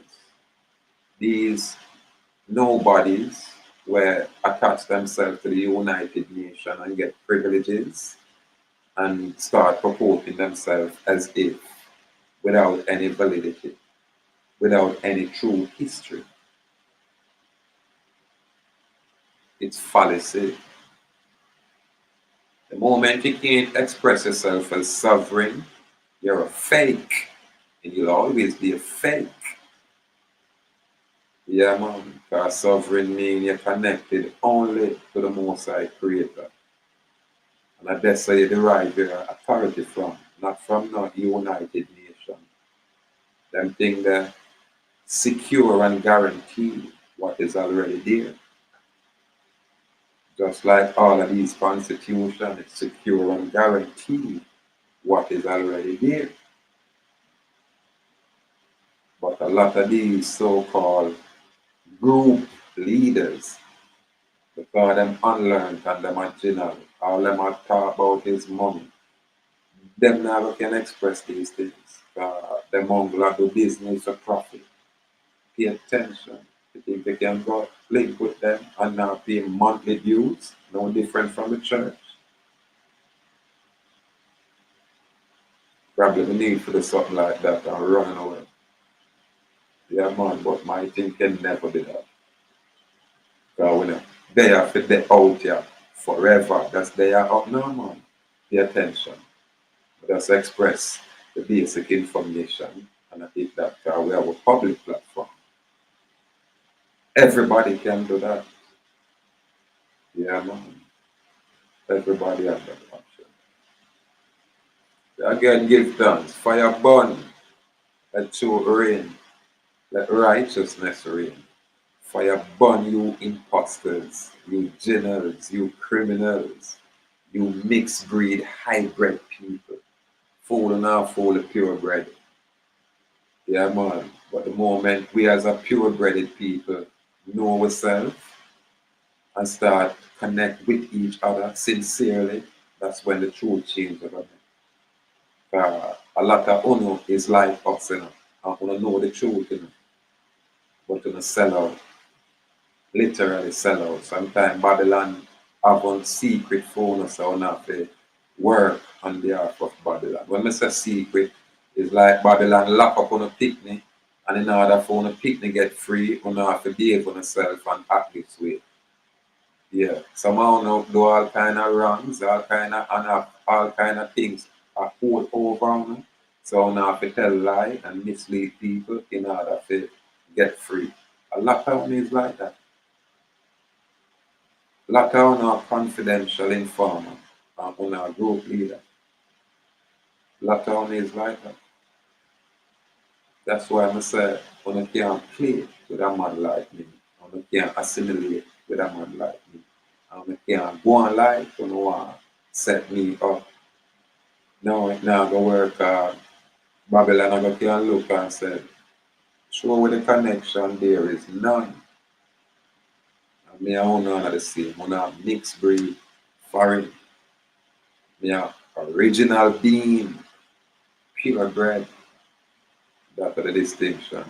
these nobodies were attach themselves to the United Nations and get privileges and start purporting themselves as if without any validity, without any true history. It's fallacy. The moment you can't express yourself as sovereign, you're a fake. And you'll always be a fake. Yeah, man. Because sovereign means you're connected only to the Most High Creator. And that's where you derive your authority from, not from the United Nations. Them things that secure and guarantee what is already there. Just like all of these constitutions, it's secure and guarantee what is already there. But a lot of these so-called group leaders, because them unlearned and them are general, all them are talk about is money. Them never can express these things. Them only do business for profit. Pay attention. You think they can go link with them and now pay monthly dues, no different from the church. Probably the need for do something like that and running away. Yeah, man, but my thing can never do that. Because we know they are for the out here forever. That's they are up now, man. Pay attention. Just express the basic information, and I think that we have a public platform. Everybody can do that. Yeah, man. Everybody has that option. Again, give thanks. Fire burn. Let true rain. Let righteousness reign. Fire burn you imposters, you generals, you criminals, you mixed breed, hybrid people. Full and half full of purebred. Yeah, man. But the moment we as a purebred people know ourselves and start connect with each other sincerely, that's when the true change is going to happen. A lot of uno is like us, you know, and uno know the truth, you know, but uno sell out, literally sell out. Sometimes Babylon have one secret phone us, so uno have to work on behalf of Babylon. When I say secret, it's like Babylon lock up on a picnic, and in order for a picnic get free, uno have to behave on yourself and act this way. Yeah, somehow now do all kind of wrongs, all kind of and have all kind of things are hold over on. So now have to tell lie and mislead people in order to get free. A lot of them is like that. A lot of them are confidential informant and on our group leader. A lot of them is like that. That's why I say when you can't play with a man like me, when you can't assimilate with a man like me, and you can't go on life when you want to set me up. No, it now go work hard. Babylon I go can look and say, show where the connection there is none. And me and none are the same. We have mixed breed, foreign. Me have original being, purebred. That's the distinction.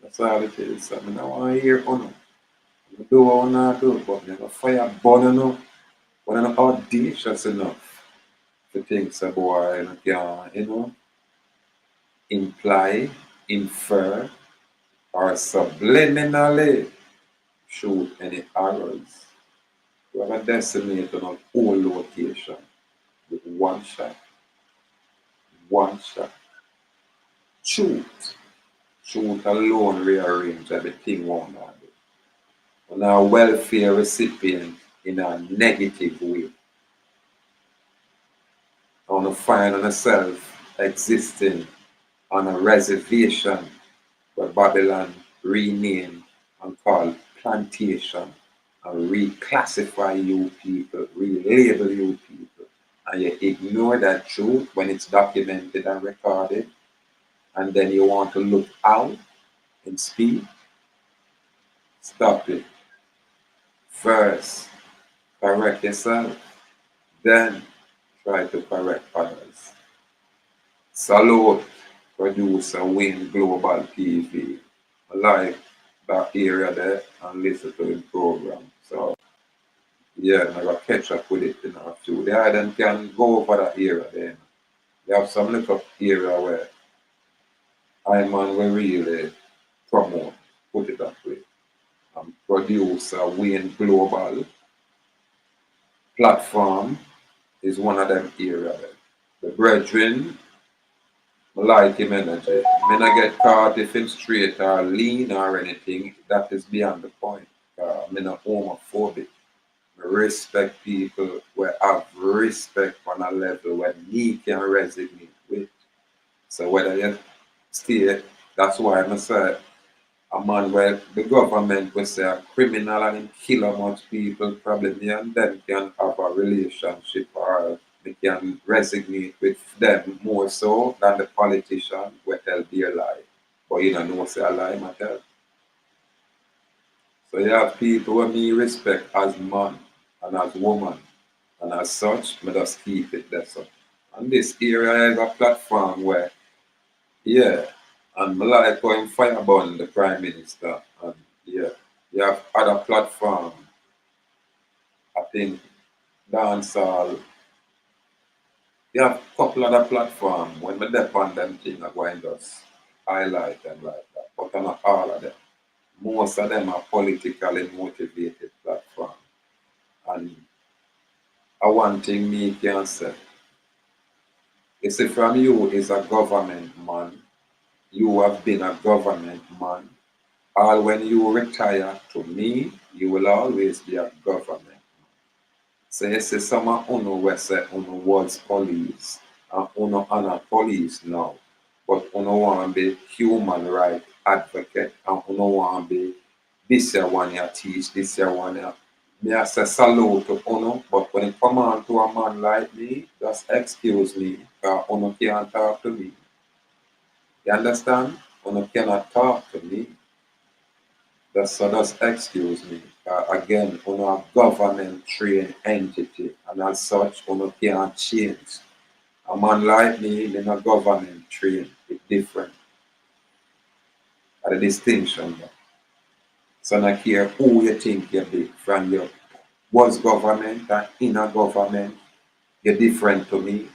That's all it is. So I don't want to hear honor. I do what I want to do, but I'm going fire burn enough. But I'm not audacious enough to think so boy, can, imply, infer, or subliminally shoot any arrows. We have a decimate on a whole location with one shot. One shot. Shoot. Shoot alone rearrange everything one do. On a welfare recipient in a negative way. I want to find ourselves existing on a reservation where Babylon renamed and called plantation and reclassify you people, relabel you people, and you ignore that truth when it's documented and recorded, and then you want to look out and speak, stop it. First, correct yourself, then try to correct others. Salute producer Win Global TV. I like that area there and listen to the program. So yeah, I got catch up with it in a few. The island can go over that area then. They have some little area where I man will really promote, put it that way. Producer Win Global platform is one of them area there. The brethren, I like him energy. Me not get caught if him straight or lean or anything. That is beyond the point. Me not homophobic. Me respect people where have respect on a level where me can resonate with. So whether you stay, that's why I say a man where the government will say a criminal and him kill a much people, probably me and them can have a relationship or we can resonate with them more so than the politician will tell their lie. But you don't know say a lie matter. So you have people who me respect as man and as woman. And as such, me just keep it there. So. And this area is a platform where, yeah, and me like how him fireburn the Prime Minister. And yeah, you have other platform, I think dancehall. You have a couple other platform when me depend them thing I go and just highlight them like that. But not all of them. Most of them are politically motivated platform. And one thing me can say, you see from you is a government man, you have been a government man. Or when you retire to me, you will always be a government. So you see some of uno will say uno was police and uno honor police now. But uno want to be human right advocate and uno want to be this year one you teach, this year one you. Me I say salute to uno, but when it come on to a man like me, just excuse me, because uno can't talk to me. You understand? Uno cannot talk to me. Just excuse me. Again, uno a government trained entity, and as such, uno can't change. A man like me, in a government trained, it's different. The distinction there. So not care who you think you be, from your was government and in a government, you're different to me.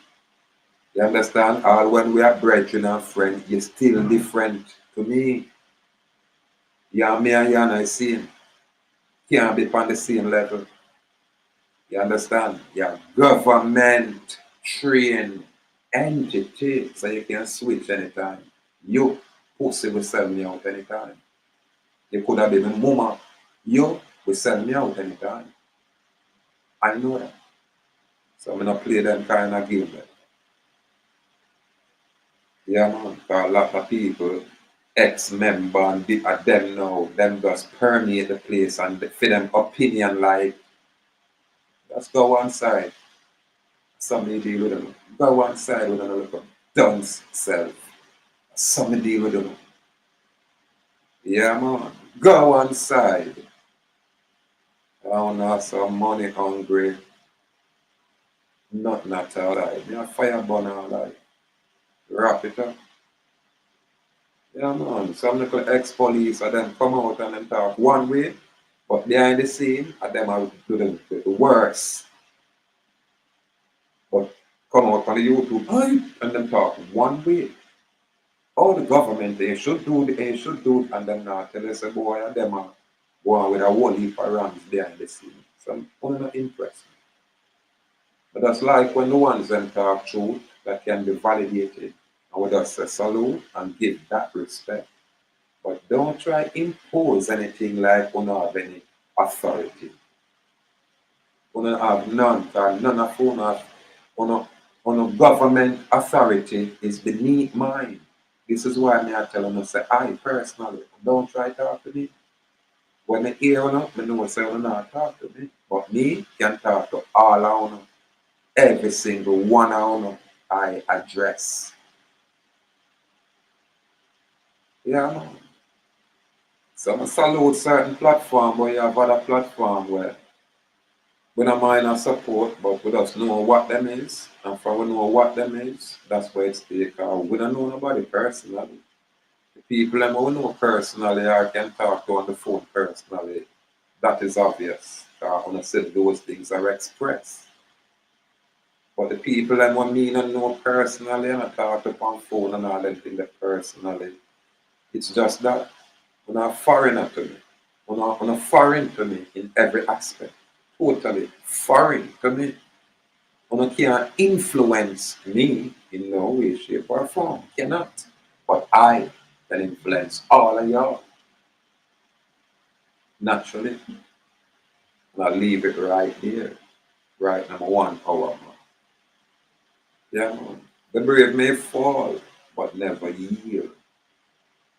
You understand? All when we are brethren and friends, you're still different to me. Yeah, me and you are not the same. Can't be on the same level. You understand? You're government trained entity, so you can switch anytime. You pussy will sell me out anytime. You could have been a mama. You will sell me out anytime. I know that. So I'm not play them kind of game. Yeah, man. 'Cause a lot of people, ex-member and them now, them just permeate the place and for them opinion like, just go one side. Somebody deal with them. Go one side with another look dunce self. Somebody deal with them. Yeah, man. Go one side. I don't know, some money hungry. Nothing at all. Like, me a fire burner, like, wrap it up. Yeah, man. Some little ex-police and them come out and them talk one way, but behind the scene, and them are do the worst. But come out on the YouTube, "Aye," and them talk one way. Oh, the government, they should do, and then tell us, boy, and them are going with a whole heap of rams behind the scene. So I'm not impressed. But that's like when the ones them talk truth that can be validated, and we just say salute and give that respect. But don't try impose anything like we don't have any authority. We don't have none, because none of you have on government authority is beneath mine. This is why me I tell you, say, I personally don't try to talk to me. When I hear you, I know say you not talk to me. But me can talk to all of you. Every single one of you I address. Yeah, man. So I salute certain platform, but you have other platform where We don't mind our support, but we just know what them is. And for we know what them is, that's why it's take. We don't know nobody personally. The people them we know personally or can talk to on the phone personally, that is obvious. When I said those things are expressed. But the people them what me not know personally and I talk to on phone and all them things that personally, it's just that. When are foreigner to me. When are foreign to me in every aspect. Totally foreign to me. When can't influence me in no way, shape, or form. Cannot. But I can influence all of y'all. Naturally. And I'll leave it right there. Right number 1 hour, man. Yeah, man. The brave may fall, but never yield.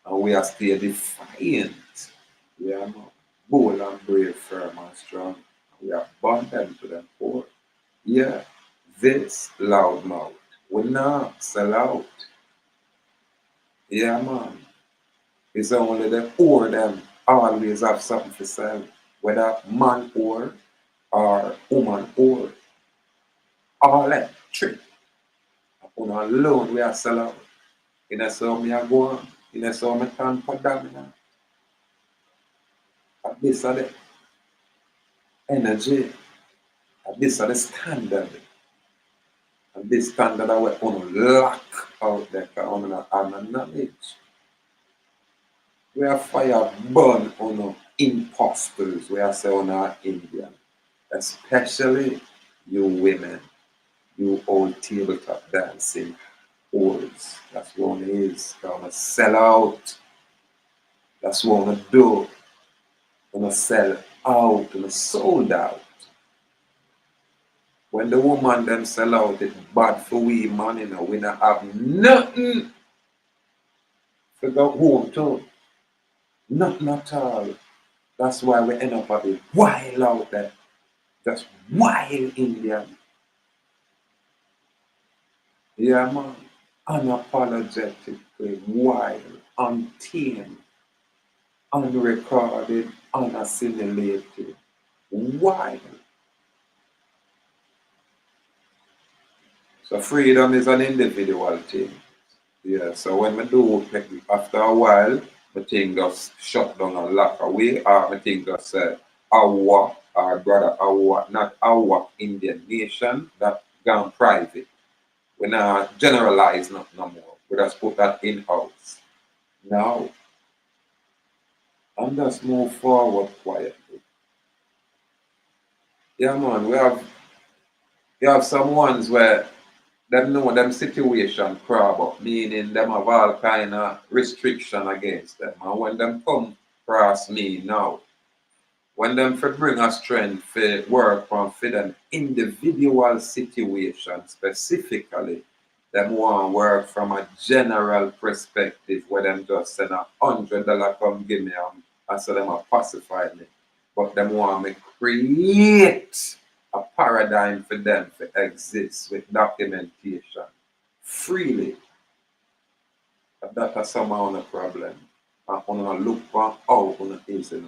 And we are still defiant. Yeah, man. Bold and brave, firm and strong. We are bonded to them poor. Yeah, this loudmouth will not sell out. Yeah, man. It's only the poor them always have something to sell. Whether man poor or woman poor. All that trick. On alone we are sell out. In a so me a go on. In a so me can put dominant. At this are the energy. At this are the standard. And this standard that we on lack out there because we don't have no knowledge. We are fire burn on imposters. We are saying on our Indian. Especially you women. You old tabletop dancing whores. That's what it is. You want to sell out. That's what we want to do. We want to sell out. We sold out. When the woman them sell out, it's bad for we man, you know. We don't have nothing to go home to. Nothing at all. That's why we end up a bit wild out there. Just wild Indian. Yeah, man. Unapologetically wild, untamed, unrecorded, unassimilated. Wild. So freedom is an individual thing. Yeah, so when we do, after a while, the thing just shut down and lock away, or the thing just say, our, or brother, our, not our Indian nation, that gone private. We not generalize not no more. We just put that in-house. Now, and just move forward quietly. Yeah, man, we have some ones where them know them situation crab up, meaning them have all kind of restriction against them. And when them come across me now, when them for bring a strength for work on for them individual situation specifically, them want work from a general perspective where them just send $100 come give me and so them a pacify me. But them want me create a paradigm for them to exist with documentation freely. But that is somehow a problem. And on look for how on is it.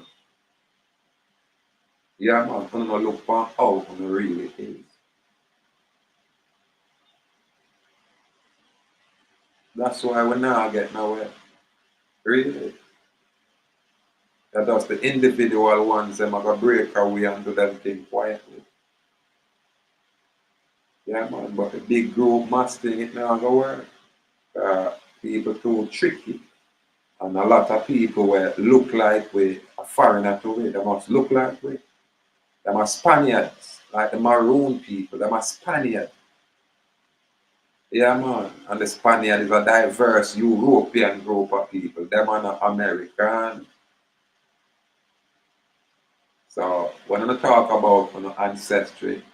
Yeah, man, on look for how on really is. That's why we now get nowhere. Really. That does the individual ones, them are going to break away and do them thing quietly. Yeah, man, but the big group mass thing, it now go work. People too tricky. And a lot of people will look like we a foreigner to we. They must look like we. They are Spaniards, like the maroon people. They are Spaniards. Yeah, man. And the Spaniard is a diverse European group of people. Them are not American. So when I talk about ancestry,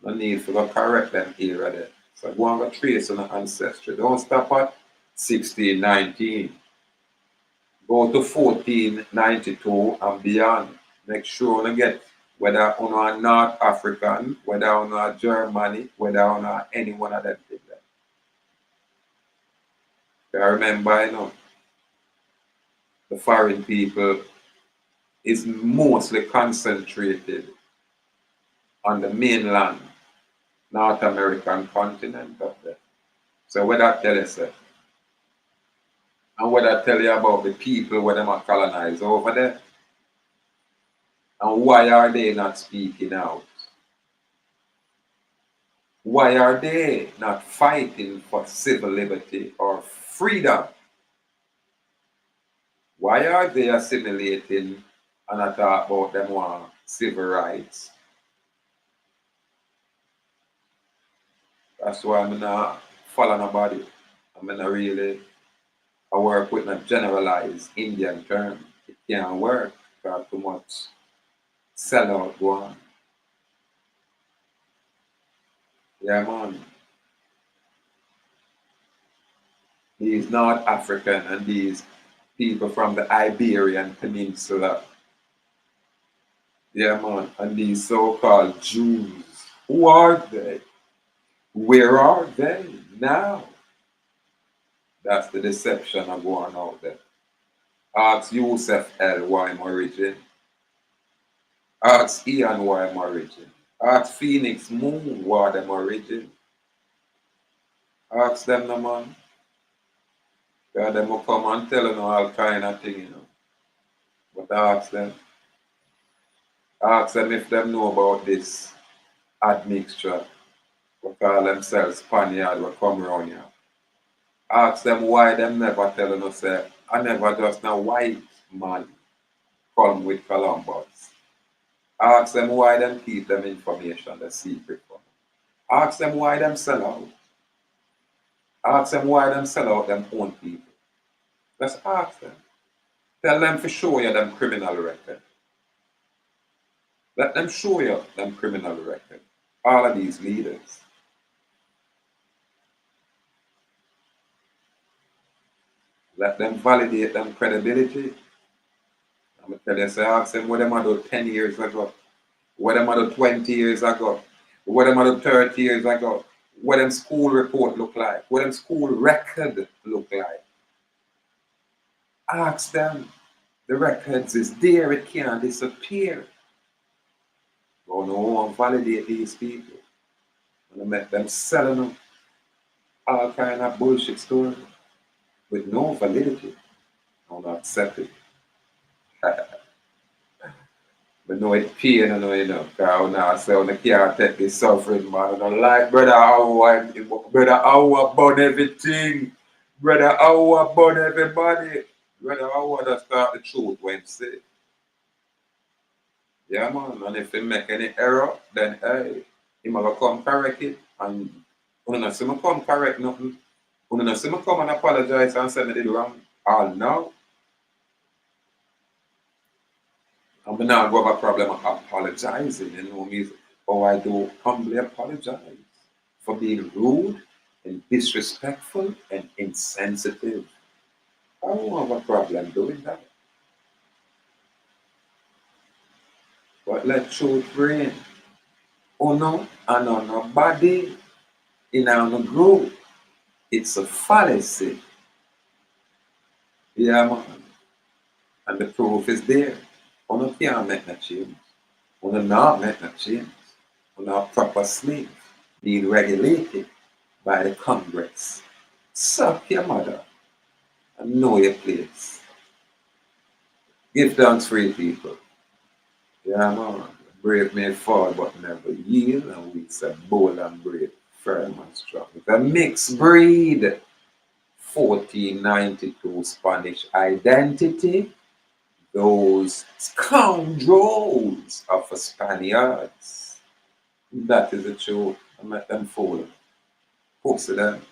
no need for to correct them here or there. So go and go trace on ancestry. Don't stop at 1619. Go to 1492 and beyond. Make sure you get whether you are North African, whether you are Germanic, whether you are any one of them things. I remember, the foreign people is mostly concentrated on the mainland North American continent up there. So what that tell you, sir? And what I tell you about the people where them are colonized over there? And why are they not speaking out? Why are they not fighting for civil liberty or freedom? Why are they assimilating and I talk about them want civil rights? That's why I'm not follow nobody. I'm not really I work with a generalized Indian term. It can't work because too much sellout go on. Yeah, man. These North African and these people from the Iberian Peninsula. Yeah, man. And these so-called Jews. Who are they? Where are they now? That's the deception of going out there. Ask Yusuf L. why I'm origin. Ask Ian why I'm origin. Ask Phoenix Moon why them origin. Ask them, no man. God, them will come and tell you all kind of thing, you know. But ask them. Ask them if them know about this admixture. We call themselves Spaniards will come around here. Ask them why them never telling us say, I never just a white man come with Columbus. Ask them why them keep them information the secret from them. Ask them why them sell out. Ask them why them sell out them own people. Let's ask them. Tell them to show you them criminal record. Let them show you them criminal record. All of these leaders. Let them validate them credibility. I'm going to tell you, say, ask them what them I do 10 years ago. What them I do 20 years ago. What them I do 30 years ago. What them school report look like. What them school record look like. Ask them. The records is there. It can't disappear. Oh no, I validate these people. And I make them selling them all kind of bullshit stories with no validity. I'm not accept it. But no, it pain, I know, you know, because now I say, I can't take this suffering, man. And I'm like, brother, how I burn everything. Brother, how I burn everybody. Brother, how I just start the truth when say. Yeah, man. And if they make any error, then, hey, he might come correct it. And when I see me come correct nothing, when I see me come and apologize and say I did wrong, I'll know. I'm not going to have a problem apologizing, you know me. Oh, I do humbly apologize for being rude and disrespectful and insensitive. I don't have a problem doing that. But let truth reign. Oh no, I know nobody in our group. It's a fallacy. Yeah, man. And the proof is there. You can't make no change. You not make no change. You not proper slave being regulated by the Congress. Suck your mother and know your place. Give thanks for your people. Yeah, man. Brave may fall, but never yield. And we say bold and brave, firm and strong. It's a mixed breed. 1492 Spanish identity. Those scoundrels of Spaniards. That is the truth. I met them fool. Post them.